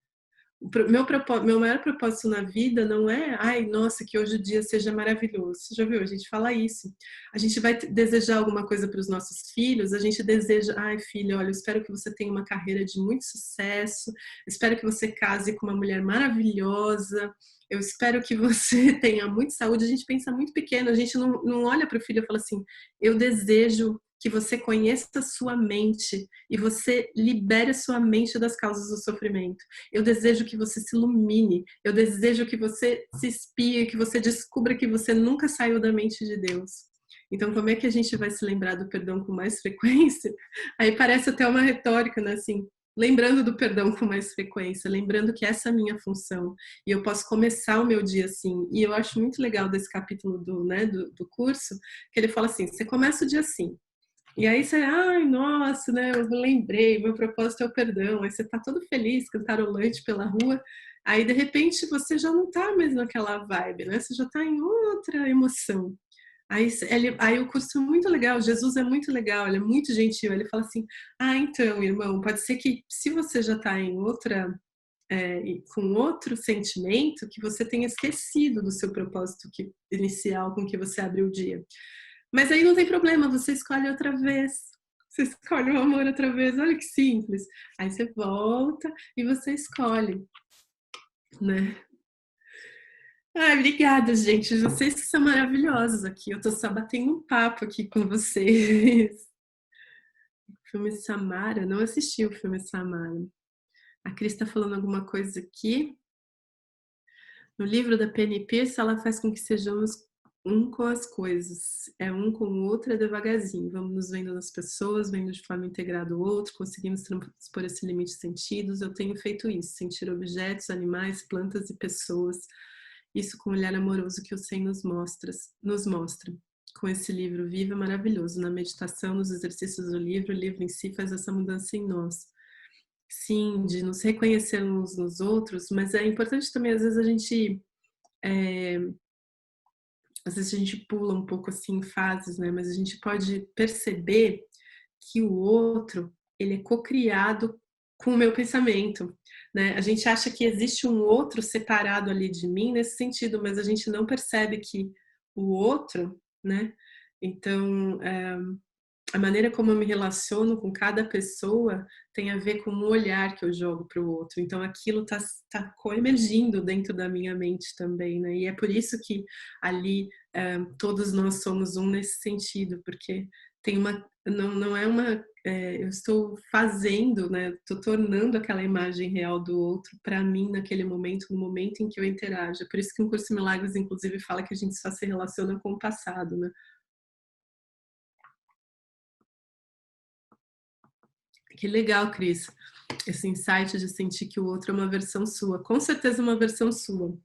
Meu maior propósito na vida não é, ai, nossa, que hoje o dia seja maravilhoso. Você já viu? A gente fala isso. A gente vai desejar alguma coisa para os nossos filhos, a gente deseja, ai, filho, olha, eu espero que você tenha uma carreira de muito sucesso, espero que você case com uma mulher maravilhosa, eu espero que você tenha muita saúde. A gente pensa muito pequeno, a gente não olha para o filho e fala assim, eu desejo que você conheça a sua mente e você libere a sua mente das causas do sofrimento. Eu desejo que você se ilumine. Eu desejo que você se espie, que você descubra que você nunca saiu da mente de Deus. Então, como é que a gente vai se lembrar do perdão com mais frequência? Aí parece até uma retórica, né? Assim, lembrando do perdão com mais frequência, lembrando que essa é a minha função e eu posso começar o meu dia assim. E eu acho muito legal desse capítulo do curso, que ele fala assim, você começa o dia assim, E aí você, ai, nossa, né, eu lembrei, meu propósito é o perdão. Aí você tá todo feliz, cantarolante pela rua, aí de repente você já não tá mais naquela vibe, né, você já tá em outra emoção. Aí o curso é muito legal, Jesus é muito legal, ele é muito gentil, ele fala assim, ah, então, irmão, pode ser que se você já tá em outra, com outro sentimento, que você tenha esquecido do seu propósito inicial com que você abriu o dia. Mas aí não tem problema, você escolhe outra vez. Você escolhe o amor outra vez, olha que simples. Aí você volta e você escolhe, né? Ai, obrigada, gente. Vocês que são maravilhosos aqui. Eu tô só batendo um papo aqui com vocês. O filme Samara, não assisti o filme Samara. A Cris tá falando alguma coisa aqui. No livro da Penny Pearce, ela faz com que sejamos um com as coisas. É um com o outro, é devagarzinho. Vamos nos vendo nas pessoas, vendo de forma integrada o outro, conseguimos transpor esse limite de sentidos. Eu tenho feito isso, sentir objetos, animais, plantas e pessoas. Isso com o olhar amoroso que o Senhor nos mostra. Com esse livro vivo é maravilhoso. Na meditação, nos exercícios do livro, o livro em si faz essa mudança em nós. Sim, de nos reconhecer uns nos outros, mas é importante também, é, às vezes a gente pula um pouco assim em fases, né? Mas a gente pode perceber que o outro, ele é co-criado com o meu pensamento, né? A gente acha que existe um outro separado ali de mim nesse sentido, mas a gente não percebe que o outro, né? Então, a maneira como eu me relaciono com cada pessoa tem a ver com o olhar que eu jogo para o outro. Então aquilo tá coemergindo dentro da minha mente também, né? E é por isso que ali todos nós somos um nesse sentido, porque tem uma não é uma eu estou fazendo, né? Estou tornando aquela imagem real do outro para mim naquele momento, no momento em que eu interajo. É por isso que o Curso de Milagres, inclusive, fala que a gente só se relaciona com o passado, né? Que legal, Cris. Esse insight de sentir que o outro é uma versão sua. Com certeza uma versão sua.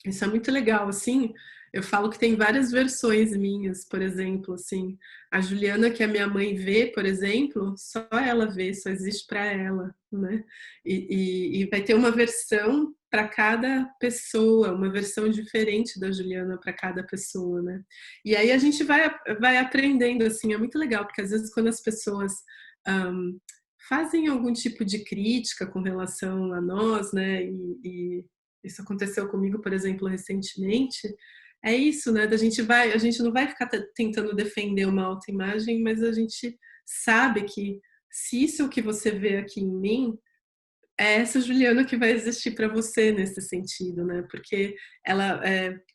Isso é muito legal, assim, eu falo que tem várias versões minhas, por exemplo, assim, a Juliana que a minha mãe vê, por exemplo, só ela vê, só existe para ela, né? E vai ter uma versão para cada pessoa, uma versão diferente da Juliana para cada pessoa, né? E aí a gente vai aprendendo, assim, é muito legal, porque às vezes quando as pessoas um, fazem algum tipo de crítica com relação a nós, né? E isso aconteceu comigo, por exemplo, recentemente. É isso, né? A gente não vai ficar tentando defender uma autoimagem, mas a gente sabe que se isso é o que você vê aqui em mim, é essa Juliana que vai existir para você nesse sentido, né? Porque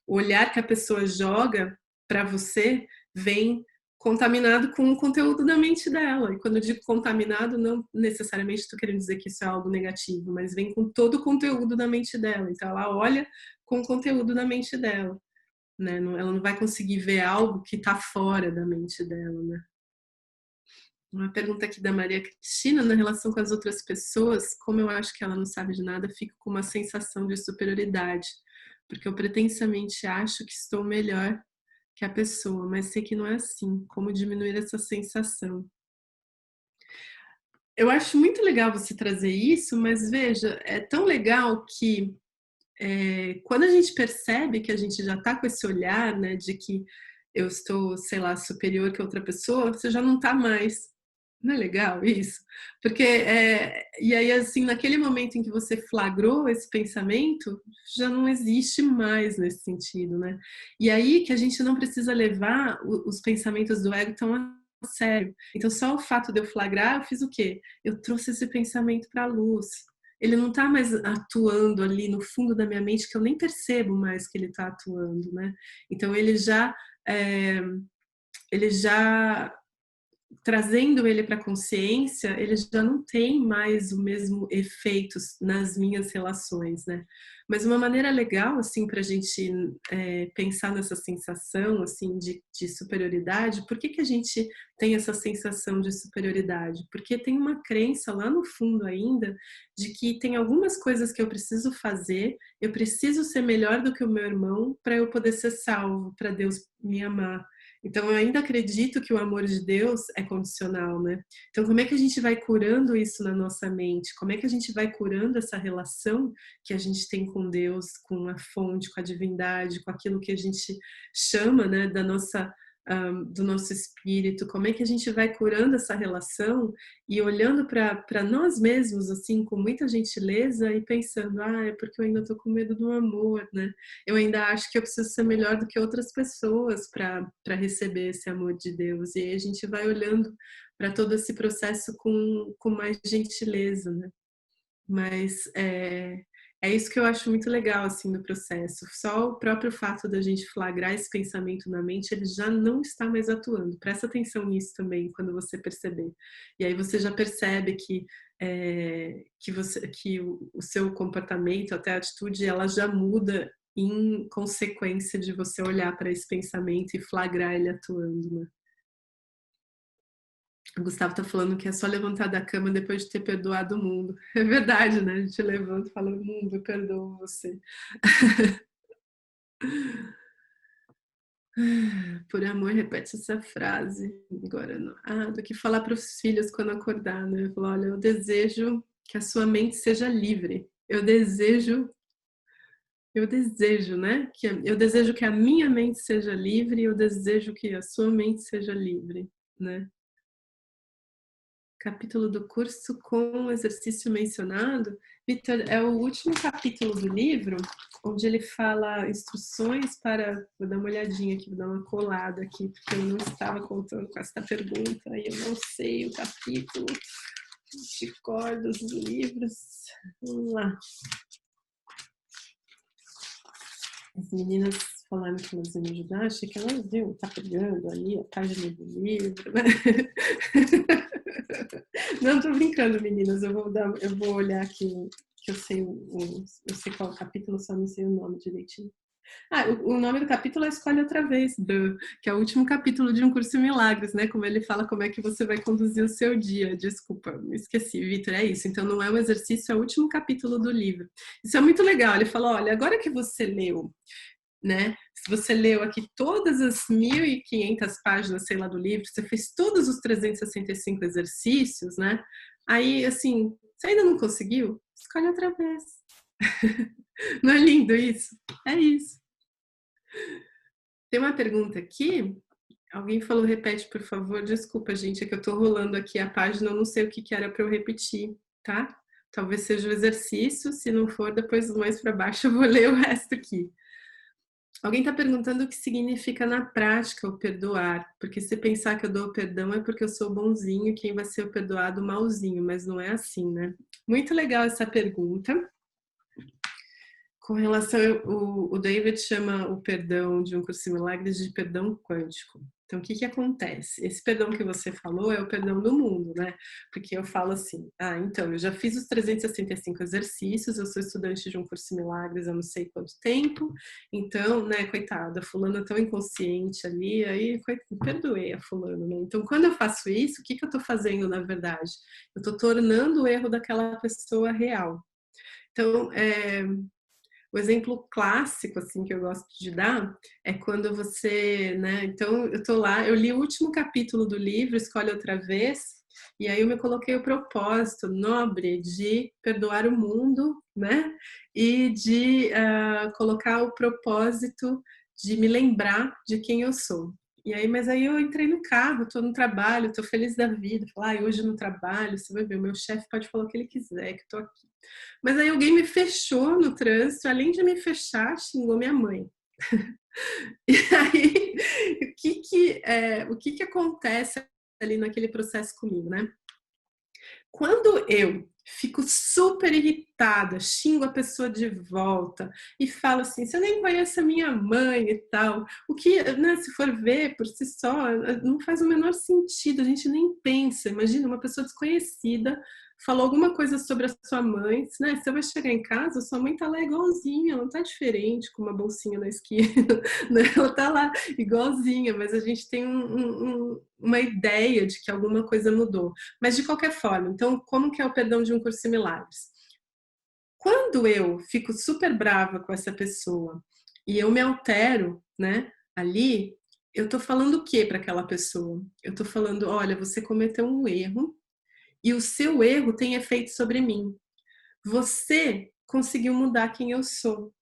o olhar que a pessoa joga para você vem contaminado com o conteúdo da mente dela. E quando eu digo contaminado, não necessariamente estou querendo dizer que isso é algo negativo, mas vem com todo o conteúdo da mente dela. Então ela olha com o conteúdo da mente dela, né? Ela não vai conseguir ver algo que está fora da mente dela, né? Uma pergunta aqui da Maria Cristina, na relação com as outras pessoas, como eu acho que ela não sabe de nada, fico com uma sensação de superioridade, porque eu pretensamente acho que estou melhor que a pessoa, mas sei que não é assim. Como diminuir essa sensação? Eu acho muito legal você trazer isso, mas veja, é tão legal que quando a gente percebe que a gente já está com esse olhar, né, de que eu estou, sei lá, superior que outra pessoa, você já não está mais. Não é legal isso? Porque, e aí, assim, naquele momento em que você flagrou esse pensamento, já não existe mais nesse sentido, né? E aí que a gente não precisa levar os pensamentos do ego tão a sério. Então, só o fato de eu flagrar, eu fiz o quê? Eu trouxe esse pensamento para a luz. Ele não está mais atuando ali no fundo da minha mente, que eu nem percebo mais que ele está atuando, né? Então, ele já trazendo ele para a consciência, ele já não tem mais o mesmo efeito nas minhas relações, né? Mas uma maneira legal, assim, para a gente pensar nessa sensação, assim, de superioridade, por que que a gente tem essa sensação de superioridade? Porque tem uma crença lá no fundo ainda de que tem algumas coisas que eu preciso fazer, eu preciso ser melhor do que o meu irmão para eu poder ser salvo, para Deus me amar. Então eu ainda acredito que o amor de Deus é condicional, né? Então como é que a gente vai curando isso na nossa mente? Como é que a gente vai curando essa relação que a gente tem com Deus, com a fonte, com a divindade, com aquilo que a gente chama, né, da nossa do nosso espírito, como é que a gente vai curando essa relação e olhando para nós mesmos, assim, com muita gentileza e pensando, é porque eu ainda estou com medo do amor, né? Eu ainda acho que eu preciso ser melhor do que outras pessoas para receber esse amor de Deus. E aí a gente vai olhando para todo esse processo com mais gentileza, né? Mas é isso que eu acho muito legal, assim, do processo. Só o próprio fato da gente flagrar esse pensamento na mente, ele já não está mais atuando. Presta atenção nisso também, quando você perceber. E aí você já percebe que o seu comportamento, até a atitude, ela já muda em consequência de você olhar para esse pensamento e flagrar ele atuando, né? O Gustavo tá falando que é só levantar da cama depois de ter perdoado o mundo. É verdade, né? A gente levanta e fala, mundo, eu perdoo você. Por amor, repete essa frase. Agora, não. Do que falar para os filhos quando acordar, né? Eu falo, olha, eu desejo que a sua mente seja livre. Eu desejo, né? Eu desejo que a minha mente seja livre, eu desejo que a sua mente seja livre, né? Capítulo do curso com o exercício mencionado, Vitor, é o último capítulo do livro, onde ele fala instruções para... Vou dar uma olhadinha aqui, vou dar uma colada aqui, porque eu não estava contando com essa pergunta, e eu não sei o capítulo de cor dos livros. Vamos lá. As meninas falaram que elas iam me ajudar, achei que elas iam estar pegando ali a página do livro, né? Não, tô brincando, meninas. Eu vou olhar aqui, que eu sei qual é o capítulo, só não sei o nome direitinho. O nome do capítulo é Escolhe Outra Vez, que é o último capítulo de Um Curso em Milagres, né? Como ele fala como é que você vai conduzir o seu dia. Desculpa, me esqueci, Vitor, é isso. Então não é um exercício, é o último capítulo do livro. Isso é muito legal. Ele fala, olha, agora que você leu, né? Se você leu aqui todas as 1.500 páginas, sei lá, do livro, você fez todos os 365 exercícios, né? Aí, assim, você ainda não conseguiu? Escolhe outra vez. Não é lindo isso? É isso. Tem uma pergunta aqui. Alguém falou, repete, por favor. Desculpa, gente, é que eu tô rolando aqui a página, eu não sei o que era para eu repetir, tá? Talvez seja o exercício, se não for, depois mais para baixo eu vou ler o resto aqui. Alguém está perguntando o que significa na prática o perdoar, porque se pensar que eu dou perdão é porque eu sou bonzinho e quem vai ser o perdoado malzinho, mas não é assim, né? Muito legal essa pergunta. Com relação, o David chama o perdão de Um Curso em Milagres de perdão quântico. Então, o que acontece? Esse perdão que você falou é o perdão do mundo, né? Porque eu falo assim, então, eu já fiz os 365 exercícios, eu sou estudante de Um Curso em Milagres há não sei quanto tempo, então, né, coitada, a fulana é tão inconsciente ali, aí perdoei a fulana, né? Então, quando eu faço isso, o que eu tô fazendo, na verdade? Eu tô tornando o erro daquela pessoa real. Então, o exemplo clássico, assim, que eu gosto de dar é quando você, né? Então, eu tô lá, eu li o último capítulo do livro, Escolhe Outra Vez, e aí eu me coloquei o propósito nobre de perdoar o mundo, né? E de colocar o propósito de me lembrar de quem eu sou. E aí, mas aí eu entrei no carro, tô no trabalho, tô feliz da vida. Falar, hoje no trabalho, você vai ver, o meu chefe pode falar o que ele quiser, que eu tô aqui. Mas aí alguém me fechou no trânsito, além de me fechar, xingou minha mãe. E aí, o que acontece ali naquele processo comigo, né? Quando eu fico super irritada, xingo a pessoa de volta e falo assim, você nem conhece a minha mãe e tal, o que, né, se for ver por si só, não faz o menor sentido, a gente nem pensa. Imagina uma pessoa desconhecida falou alguma coisa sobre a sua mãe, né? Você vai chegar em casa, sua mãe tá lá igualzinha, ela não tá diferente, com uma bolsinha na esquina, né? Ela tá lá igualzinha, mas a gente tem uma ideia de que alguma coisa mudou. Mas de qualquer forma, então, como que é o perdão de Um Curso em Milagres? Quando eu fico super brava com essa pessoa e eu me altero, né, ali, eu tô falando o quê para aquela pessoa? Eu tô falando: "Olha, você cometeu um erro e o seu erro tem efeito sobre mim. Você conseguiu mudar quem eu sou".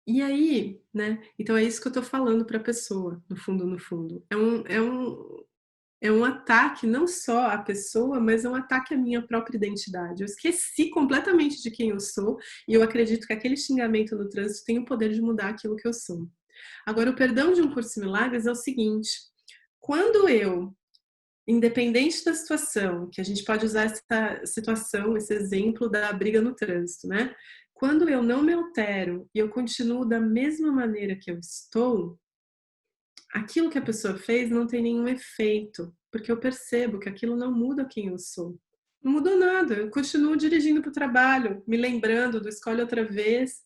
E aí, né, então é isso que eu tô falando para a pessoa, no fundo, no fundo. É um ataque não só à pessoa, mas é um ataque à minha própria identidade. Eu esqueci completamente de quem eu sou e eu acredito que aquele xingamento no trânsito tem o poder de mudar aquilo que eu sou. Agora, o perdão de um curso em milagres é o seguinte: quando eu, independente da situação, que a gente pode usar essa situação, esse exemplo da briga no trânsito, né? Quando eu não me altero e eu continuo da mesma maneira que eu estou, aquilo que a pessoa fez não tem nenhum efeito, porque eu percebo que aquilo não muda quem eu sou. Não mudou nada, eu continuo dirigindo para o trabalho, me lembrando do escolhe outra vez.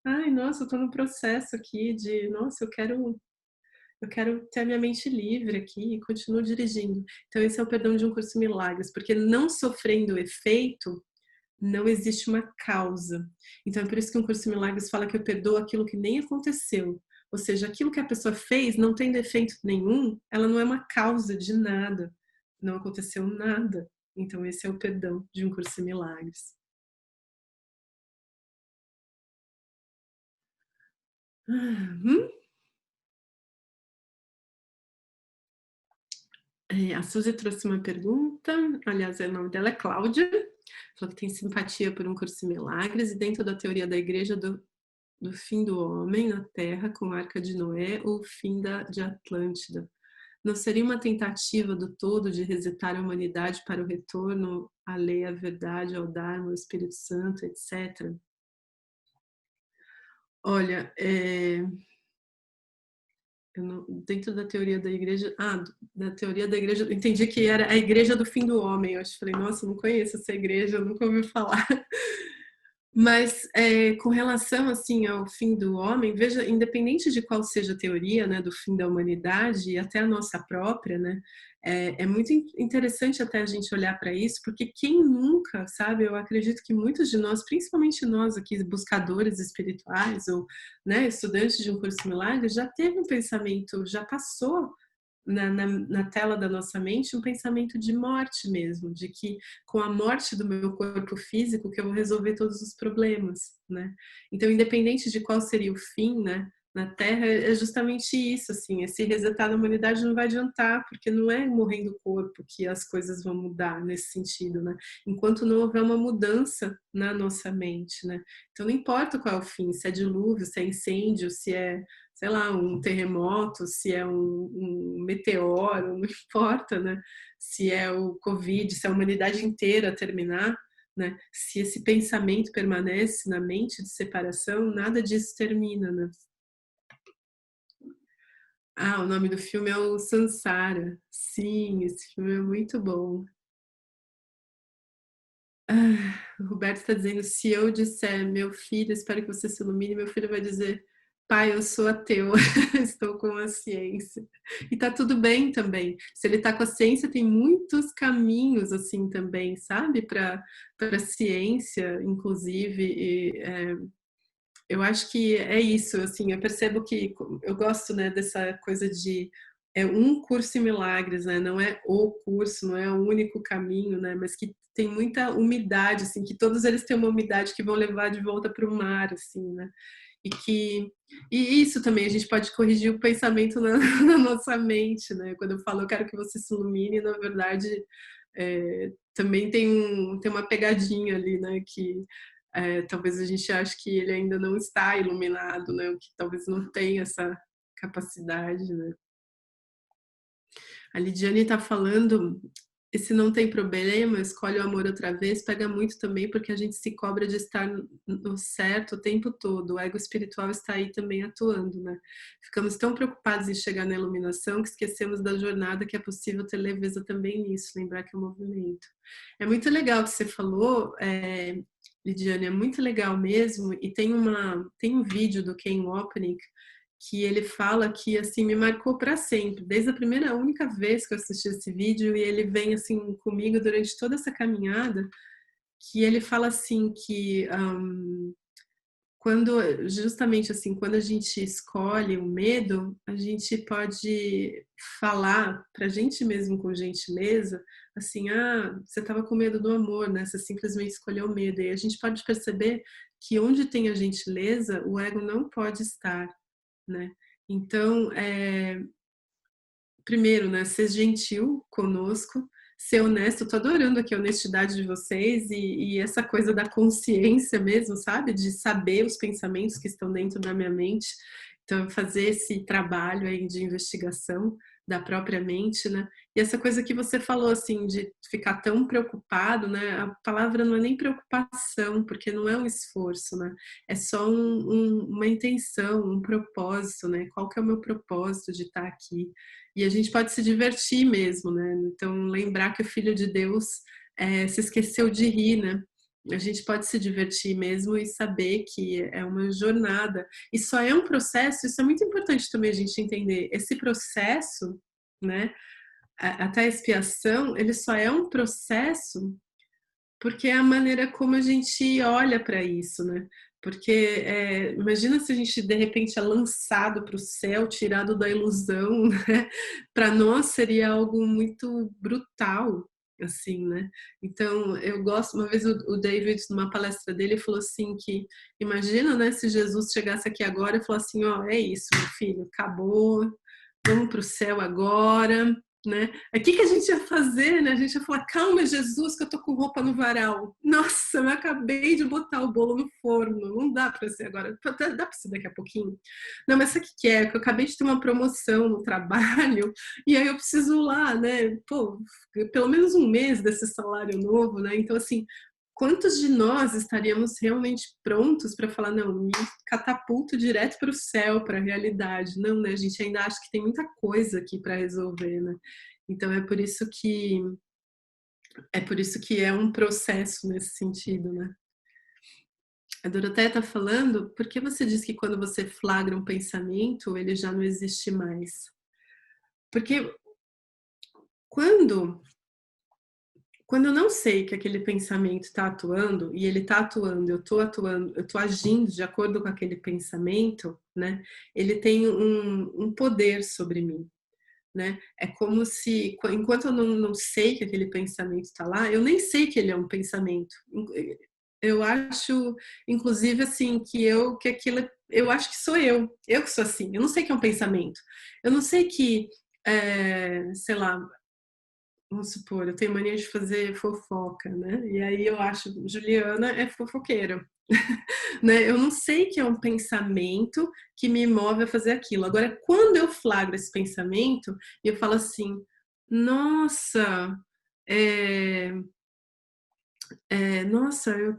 Ai, nossa, eu estou no processo aqui de, nossa, eu quero ter a minha mente livre aqui e continuo dirigindo. Então esse é o perdão de um curso em milagres, porque não sofrendo efeito, não existe uma causa. Então é por isso que um curso em milagres fala que eu perdoo aquilo que nem aconteceu. Ou seja, aquilo que a pessoa fez, não tem defeito nenhum, ela não é uma causa de nada. Não aconteceu nada. Então esse é o perdão de um curso em milagres. Uhum. A Suzy trouxe uma pergunta, aliás, o nome dela é Cláudia, falou que tem simpatia por um curso em milagres e dentro da teoria da igreja do fim do homem na Terra com a Arca de Noé ou o fim de Atlântida. Não seria uma tentativa do todo de resetar a humanidade para o retorno à lei, à verdade, ao Dharma, ao Espírito Santo, etc? Olha, eu não, dentro da teoria da igreja, da teoria da igreja, entendi que era a igreja do fim do homem. Eu acho, falei, nossa, eu não conheço essa igreja, eu nunca ouvi falar. Mas com relação assim ao fim do homem, veja, independente de qual seja a teoria, né, do fim da humanidade e até a nossa própria, né, é muito interessante até a gente olhar para isso, porque quem nunca, sabe? Eu acredito que muitos de nós, principalmente nós aqui, buscadores espirituais ou, né, estudantes de um curso de milagres, já teve um pensamento, já passou na tela da nossa mente um pensamento de morte mesmo, de que com a morte do meu corpo físico que eu vou resolver todos os problemas, né? Então, independente de qual seria o fim, né? Na Terra é justamente isso, assim, esse resetar da humanidade não vai adiantar, porque não é morrendo o corpo que as coisas vão mudar nesse sentido, né? Enquanto não houver uma mudança na nossa mente, né? Então não importa qual é o fim, se é dilúvio, se é incêndio, se é, sei lá, um terremoto, se é um meteoro, não importa, né? Se é o Covid, se é a humanidade inteira terminar, né? Se esse pensamento permanece na mente de separação, nada disso termina, né? O nome do filme é o Sansara. Sim, esse filme é muito bom. O Roberto está dizendo, se eu disser, meu filho, espero que você se ilumine, meu filho vai dizer, pai, eu sou ateu, estou com a ciência. E tá tudo bem também. Se ele tá com a ciência, tem muitos caminhos, assim, também, sabe? Para ciência, inclusive. Eu acho que é isso, assim, eu percebo que eu gosto, né, dessa coisa de um curso em milagres, né, não é o curso, não é o único caminho, né, mas que tem muita umidade, assim, que todos eles têm uma umidade que vão levar de volta para o mar, assim, né, e isso também a gente pode corrigir o pensamento na, na nossa mente, né, quando eu falo eu quero que você se ilumine, na verdade também tem uma pegadinha ali, né, que talvez a gente ache que ele ainda não está iluminado, né? O que talvez não tenha essa capacidade, né? A Lidiane está falando, esse não tem problema, escolhe o amor outra vez, pega muito também porque a gente se cobra de estar no certo o tempo todo, o ego espiritual está aí também atuando, né? Ficamos tão preocupados em chegar na iluminação que esquecemos da jornada que é possível ter leveza também nisso, lembrar que é um movimento. É muito legal o que você falou, Lidiane, é muito legal mesmo, e tem um vídeo do Ken Wapnick que ele fala que assim me marcou para sempre, desde a primeira única vez que eu assisti esse vídeo e ele vem assim comigo durante toda essa caminhada, que ele fala assim que quando justamente assim, quando a gente escolhe o medo, a gente pode falar pra gente mesmo com gentileza, assim: "Ah, você estava com medo do amor, né, você simplesmente escolheu o medo". E a gente pode perceber que onde tem a gentileza, o ego não pode estar, né. Então, primeiro, né, ser gentil conosco, ser honesto. Eu tô adorando aqui a honestidade de vocês e essa coisa da consciência mesmo, sabe, de saber os pensamentos que estão dentro da minha mente. Então, fazer esse trabalho aí de investigação da própria mente, né. E essa coisa que você falou, assim, de ficar tão preocupado, né, a palavra não é nem preocupação, porque não é um esforço, né, é só uma intenção, um propósito, né. Qual que é o meu propósito de estar aqui? E a gente pode se divertir mesmo, né. Então lembrar que o Filho de Deus, se esqueceu de rir, né. A gente pode se divertir mesmo e saber que é uma jornada. E só é um processo, isso é muito importante também a gente entender, esse processo, né, até a expiação, ele só é um processo porque é a maneira como a gente olha para isso, né. Porque, imagina se a gente de repente é lançado para o céu, tirado da ilusão, né, para nós seria algo muito brutal, assim, né. Então eu gosto uma vez o David numa palestra dele falou assim que imagina, né, se Jesus chegasse aqui agora e falasse assim: "Ó, é isso meu filho, acabou, vamos para o céu agora", né. O que a gente ia fazer, né? A gente ia falar: "Calma, Jesus, que eu tô com roupa no varal. Nossa, eu acabei de botar o bolo no forno, não dá para ser agora. Dá para ser daqui a pouquinho? Não, mas sabe o que é? Que eu acabei de ter uma promoção no trabalho e aí eu preciso lá, né? Pô, pelo menos um mês desse salário novo, né? Então, assim, quantos de nós estaríamos realmente prontos para falar, não, me catapulto direto para o céu, para a realidade? Não, né? A gente ainda acha que tem muita coisa aqui para resolver, né? Então é por isso que é um processo nesse sentido, né? A Doroteia está falando, por que você diz que quando você flagra um pensamento, ele já não existe mais? Porque quando quando eu não sei que aquele pensamento está atuando, e ele está atuando, eu estou agindo de acordo com aquele pensamento, né, ele tem um poder sobre mim, né. É como se enquanto eu não sei que aquele pensamento está lá, eu nem sei que ele é um pensamento. Eu acho, inclusive, assim, que aquilo eu acho que sou eu que sou assim, eu não sei que é um pensamento. Eu não sei que, sei lá, vamos supor, eu tenho mania de fazer fofoca, né, e aí eu acho, Juliana é fofoqueira, né, eu não sei que é um pensamento que me move a fazer aquilo. Agora, quando eu flagro esse pensamento, eu falo assim: "Nossa, eh nossa, eu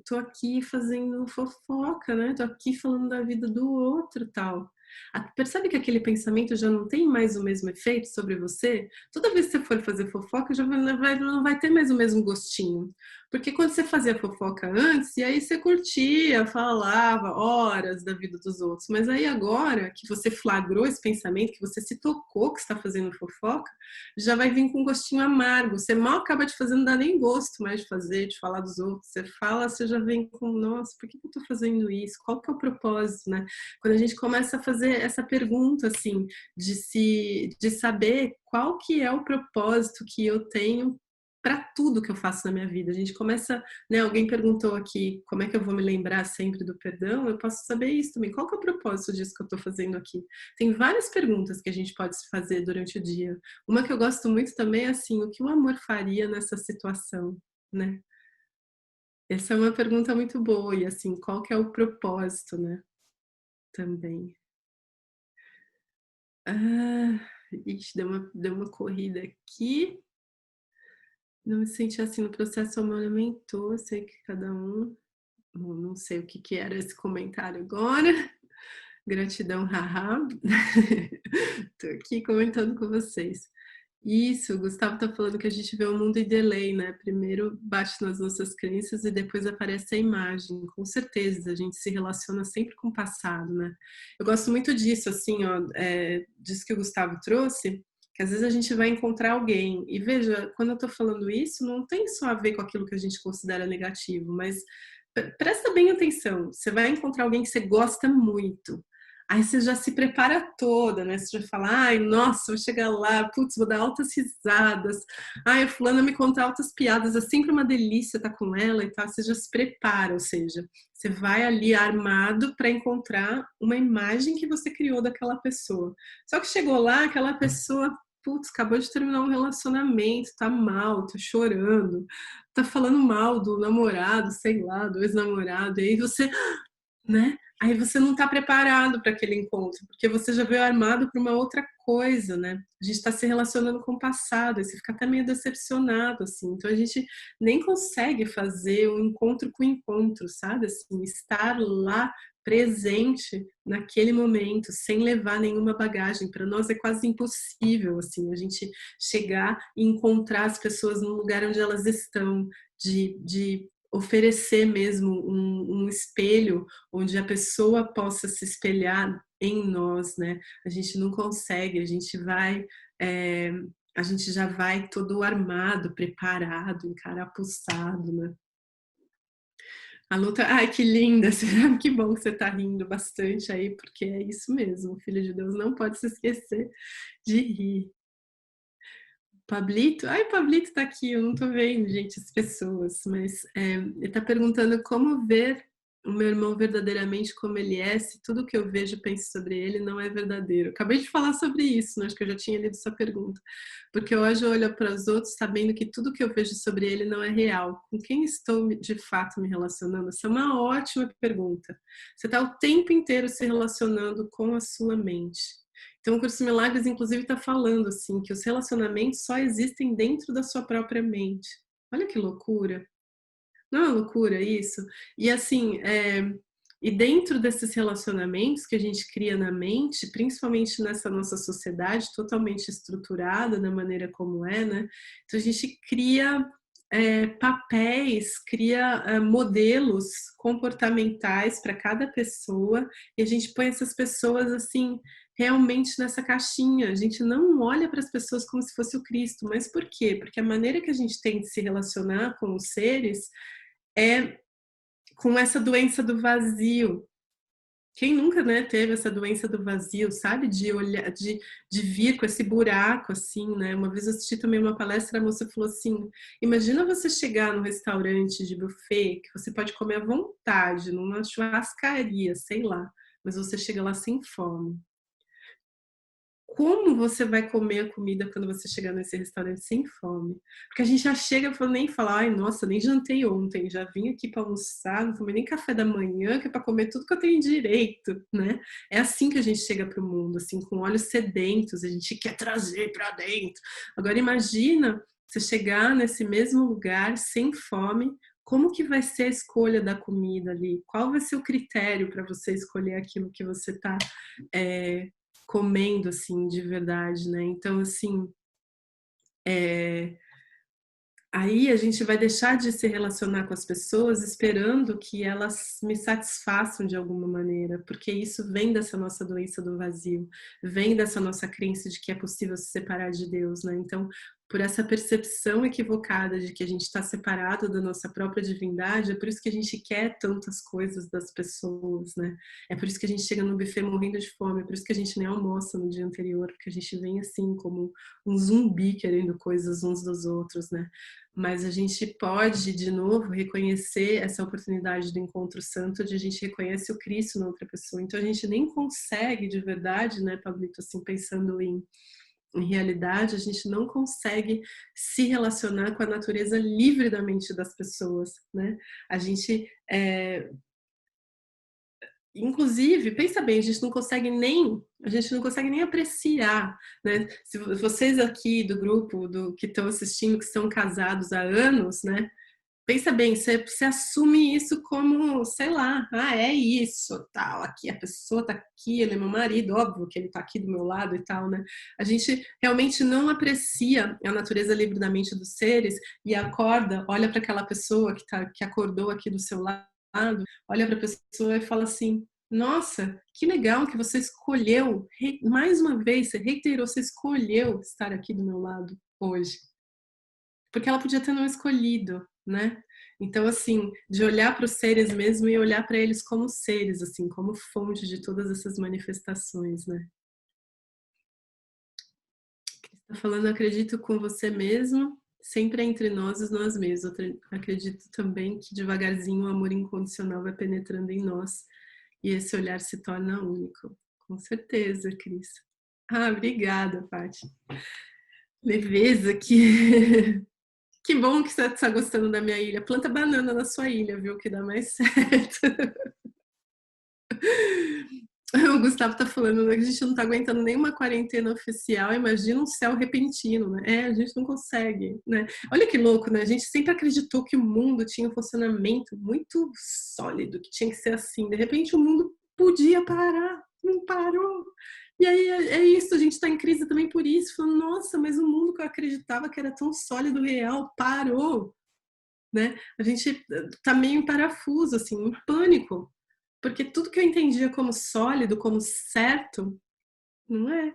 tô aqui fazendo fofoca, né, tô aqui falando da vida do outro, tal". Percebe que aquele pensamento já não tem mais o mesmo efeito sobre você? Toda vez que você for fazer fofoca, já não vai ter mais o mesmo gostinho. Porque quando você fazia fofoca antes, e aí você curtia, falava horas da vida dos outros, mas aí agora que você flagrou esse pensamento, que você se tocou que está fazendo fofoca, já vai vir com um gostinho amargo. Você mal acaba de fazer, não dá nem gosto mais de fazer, de falar dos outros. Você fala, você já vem com, nossa, por que eu estou fazendo isso? Qual que é o propósito, né? Quando a gente começa a fazer essa pergunta, assim, de saber qual que é o propósito que eu tenho para tudo que eu faço na minha vida. A gente começa, né, alguém perguntou aqui como é que eu vou me lembrar sempre do perdão, eu posso saber isso também. Qual que é o propósito disso que eu estou fazendo aqui? Tem várias perguntas que a gente pode se fazer durante o dia. Uma que eu gosto muito também é assim, o que o amor faria nessa situação, né? Essa é uma pergunta muito boa e assim, qual que é o propósito, né? Também. Ah, ixi, deu uma corrida aqui. Não me senti assim no processo, amor aumentou, sei que cada um, não sei o que que era esse comentário agora. Gratidão, haha. Tô aqui comentando com vocês. Isso, o Gustavo tá falando que a gente vê o mundo em delay, né? Primeiro bate nas nossas crenças e depois aparece a imagem. Com certeza, a gente se relaciona sempre com o passado, né? Eu gosto muito disso, assim, ó, disso que o Gustavo trouxe, que às vezes a gente vai encontrar alguém, e veja, quando eu tô falando isso, não tem só a ver com aquilo que a gente considera negativo, mas presta bem atenção, você vai encontrar alguém que você gosta muito, aí você já se prepara toda, né? Você já fala, ai, nossa, vou chegar lá, putz, vou dar altas risadas, ai, a fulana me conta altas piadas, é sempre uma delícia estar com ela e tal, você já se prepara, ou seja, você vai ali armado para encontrar uma imagem que você criou daquela pessoa. Só que chegou lá, aquela pessoa, putz, acabou de terminar um relacionamento, tá mal, tá chorando, tá falando mal do namorado, sei lá, do ex-namorado, e aí você, né? Aí você não está preparado para aquele encontro, porque você já veio armado para uma outra coisa, né? A gente está se relacionando com o passado, aí você fica até meio decepcionado, assim. Então a gente nem consegue fazer um encontro com encontro, sabe? Assim, estar lá presente naquele momento, sem levar nenhuma bagagem. Para nós é quase impossível, assim, a gente chegar e encontrar as pessoas no lugar onde elas estão, de oferecer mesmo um espelho onde a pessoa possa se espelhar em nós, né? A gente não consegue, a gente já vai todo armado, preparado, encarapuçado, né? A luta, ai que linda, que bom que você tá rindo bastante aí, porque é isso mesmo, o Filho de Deus não pode se esquecer de rir. Pablito? Ai, o Pablito tá aqui, eu não tô vendo, gente, as pessoas, mas ele tá perguntando como ver o meu irmão verdadeiramente como ele é, se tudo que eu vejo e penso sobre ele não é verdadeiro. Acabei de falar sobre isso, né? Acho que eu já tinha lido essa pergunta. Porque hoje eu olho para os outros sabendo que tudo que eu vejo sobre ele não é real. Com quem estou de fato me relacionando? Essa é uma ótima pergunta. Você está o tempo inteiro se relacionando com a sua mente. Então, o Curso Milagres, inclusive, está falando assim que os relacionamentos só existem dentro da sua própria mente. Olha que loucura! Não é uma loucura isso? E assim, e dentro desses relacionamentos que a gente cria na mente, principalmente nessa nossa sociedade totalmente estruturada da maneira como é, né? Então a gente cria papéis, cria modelos comportamentais para cada pessoa e a gente põe essas pessoas assim realmente nessa caixinha. A gente não olha para as pessoas como se fosse o Cristo, mas por quê? Porque a maneira que a gente tem de se relacionar com os seres é com essa doença do vazio. Quem nunca, né, teve essa doença do vazio, sabe? De olhar, de vir com esse buraco, assim, né? Uma vez eu assisti também uma palestra, a moça falou assim: imagina você chegar num restaurante de buffet, que você pode comer à vontade, numa churrascaria, sei lá, mas você chega lá sem fome. Como você vai comer a comida quando você chegar nesse restaurante sem fome? Porque a gente já chega e nem fala, ai, nossa, nem jantei ontem, já vim aqui para almoçar, não tomei nem café da manhã, que é para comer tudo que eu tenho direito, né? É assim que a gente chega para o mundo, assim, com olhos sedentos, a gente quer trazer para dentro. Agora imagina você chegar nesse mesmo lugar sem fome, como que vai ser a escolha da comida ali? Qual vai ser o critério para você escolher aquilo que você está comendo, assim, de verdade, né? Então, assim, aí a gente vai deixar de se relacionar com as pessoas esperando que elas me satisfaçam de alguma maneira, porque isso vem dessa nossa doença do vazio, vem dessa nossa crença de que é possível se separar de Deus, né? Então, por essa percepção equivocada de que a gente está separado da nossa própria divindade, é por isso que a gente quer tantas coisas das pessoas, né? É por isso que a gente chega no buffet morrendo de fome, é por isso que a gente nem almoça no dia anterior, porque a gente vem assim como um zumbi querendo coisas uns dos outros, né? Mas a gente pode, de novo, reconhecer essa oportunidade do encontro santo, onde a gente reconhece o Cristo na outra pessoa. Então a gente nem consegue, de verdade, né, Pablito, assim, pensando em realidade, a gente não consegue se relacionar com a natureza livre da mente das pessoas, né? A gente inclusive, pensa bem, a gente não consegue nem apreciar, né? Se vocês aqui do grupo, que estão assistindo, que são casados há anos, né? Pensa bem, você assume isso como, sei lá, é isso, tal, aqui, a pessoa tá aqui, ele é meu marido, óbvio que ele tá aqui do meu lado e tal, né? A gente realmente não aprecia a natureza livre da mente dos seres e acorda, olha para aquela pessoa que acordou aqui do seu lado, olha para a pessoa e fala assim, Nossa, que legal que você escolheu, mais uma vez, você reiterou, você escolheu estar aqui do meu lado hoje. Porque ela podia ter não escolhido, né? Então, assim, de olhar para os seres mesmo e olhar para eles como seres, assim, como fonte de todas essas manifestações, né? Está falando, acredito com você mesmo, sempre é entre nós e nós mesmos. Eu acredito também que devagarzinho o amor incondicional vai penetrando em nós e esse olhar se torna único. Com certeza, Cris. Ah, obrigada, Paty. Leveza que que bom que você está gostando da minha ilha. Planta banana na sua ilha, viu? Que dá mais certo. O Gustavo tá falando, né, que a gente não tá aguentando nenhuma quarentena oficial, imagina um céu repentino, né? É, a gente não consegue, né? Olha que louco, né? A gente sempre acreditou que o mundo tinha um funcionamento muito sólido, que tinha que ser assim. De repente o mundo podia parar, não parou. E aí é isso, a gente tá em crise também por isso. Falando, nossa, mas o mundo que eu acreditava que era tão sólido, real, parou, né? A gente tá meio em parafuso, assim, em pânico. Porque tudo que eu entendia como sólido, como certo, não é.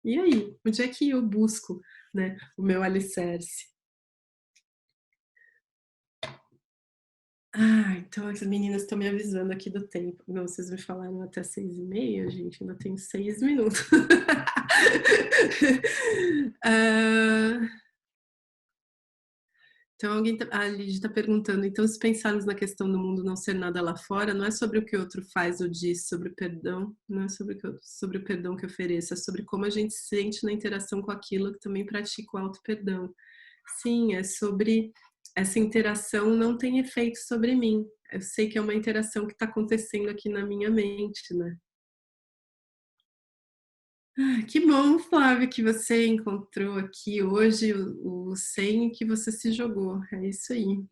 E aí? Onde é que eu busco, né, o meu alicerce? Ah, então as meninas estão me avisando aqui do tempo. Não, vocês me falaram até 6h30, gente, ainda tenho 6 minutos. ah, então, a Lidia está perguntando, então, se pensarmos na questão do mundo não ser nada lá fora, não é sobre o que o outro faz ou diz sobre o perdão, não é sobre o perdão que ofereço, é sobre como a gente se sente na interação com aquilo que também pratica o auto-perdão. Sim, é sobre essa interação não tem efeito sobre mim. Eu sei que é uma interação que está acontecendo aqui na minha mente, né? Ah, que bom, Flávia, que você encontrou aqui hoje o 100 que você se jogou. É isso aí.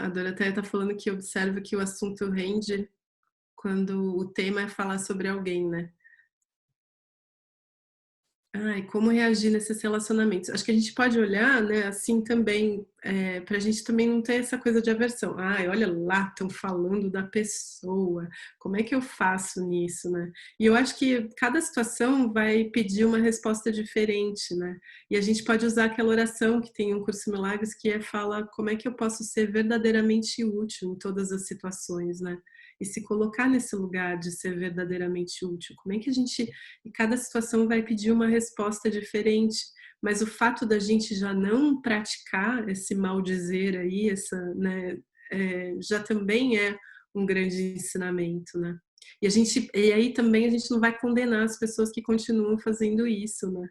A Doroteia está falando que observa que o assunto rende quando o tema é falar sobre alguém, né? E como reagir nesses relacionamentos? Acho que a gente pode olhar, né, assim também, para a gente também não ter essa coisa de aversão. Olha lá, estão falando da pessoa. Como é que eu faço nisso, né? E eu acho que cada situação vai pedir uma resposta diferente, né? E a gente pode usar aquela oração que tem um curso de milagres que fala como é que eu posso ser verdadeiramente útil em todas as situações, né? E se colocar nesse lugar de ser verdadeiramente útil. Como é que a gente e cada situação vai pedir uma resposta diferente. Mas o fato da gente já não praticar esse mal dizer aí, né, já também é um grande ensinamento, né? E aí também a gente não vai condenar as pessoas que continuam fazendo isso, né?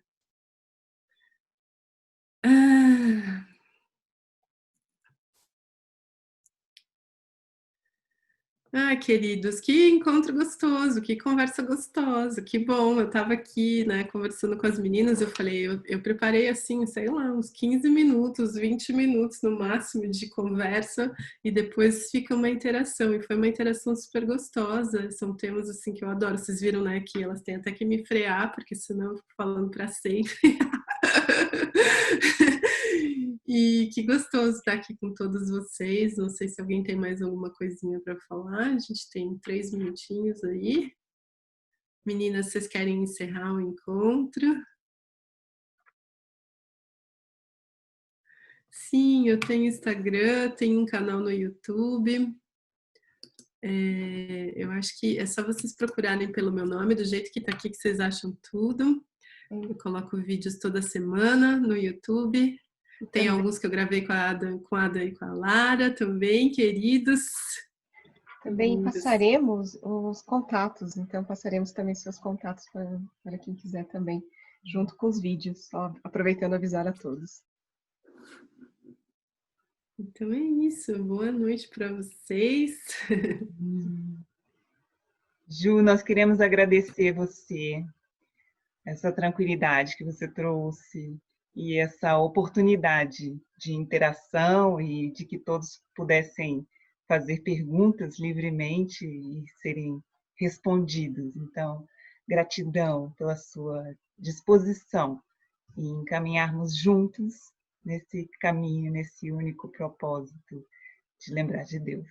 Ah, queridos, que encontro gostoso, que conversa gostosa, que bom. Eu estava aqui, né, conversando com as meninas, eu falei, eu preparei assim, sei lá, uns 15 minutos, 20 minutos no máximo de conversa e depois fica uma interação. E foi uma interação super gostosa. São temas assim que eu adoro. Vocês viram, né, que elas têm até que me frear, porque senão eu fico falando para sempre. E que gostoso estar aqui com todos vocês. Não sei se alguém tem mais alguma coisinha para falar. A gente tem 3 minutinhos aí. Meninas, vocês querem encerrar o encontro? Sim, eu tenho Instagram, tenho um canal no YouTube. Eu acho que é só vocês procurarem pelo meu nome, do jeito que está aqui, que vocês acham tudo. Eu coloco vídeos toda semana no YouTube. Tem alguns que eu gravei com a Ada e com a Lara também, queridos. Também passaremos os contatos, então passaremos também seus contatos para quem quiser também, junto com os vídeos, só aproveitando avisar a todos. Então é isso, boa noite para vocês. Ju, nós queremos agradecer você, essa tranquilidade que você trouxe e essa oportunidade de interação e de que todos pudessem fazer perguntas livremente e serem respondidas. Então, gratidão pela sua disposição em caminharmos juntos nesse caminho, nesse único propósito de lembrar de Deus.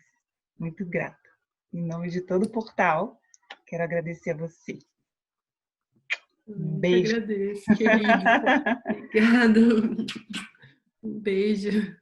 Muito grata. Em nome de todo o portal, quero agradecer a você. Um beijo. Agradeço, querido. Obrigada. Um beijo.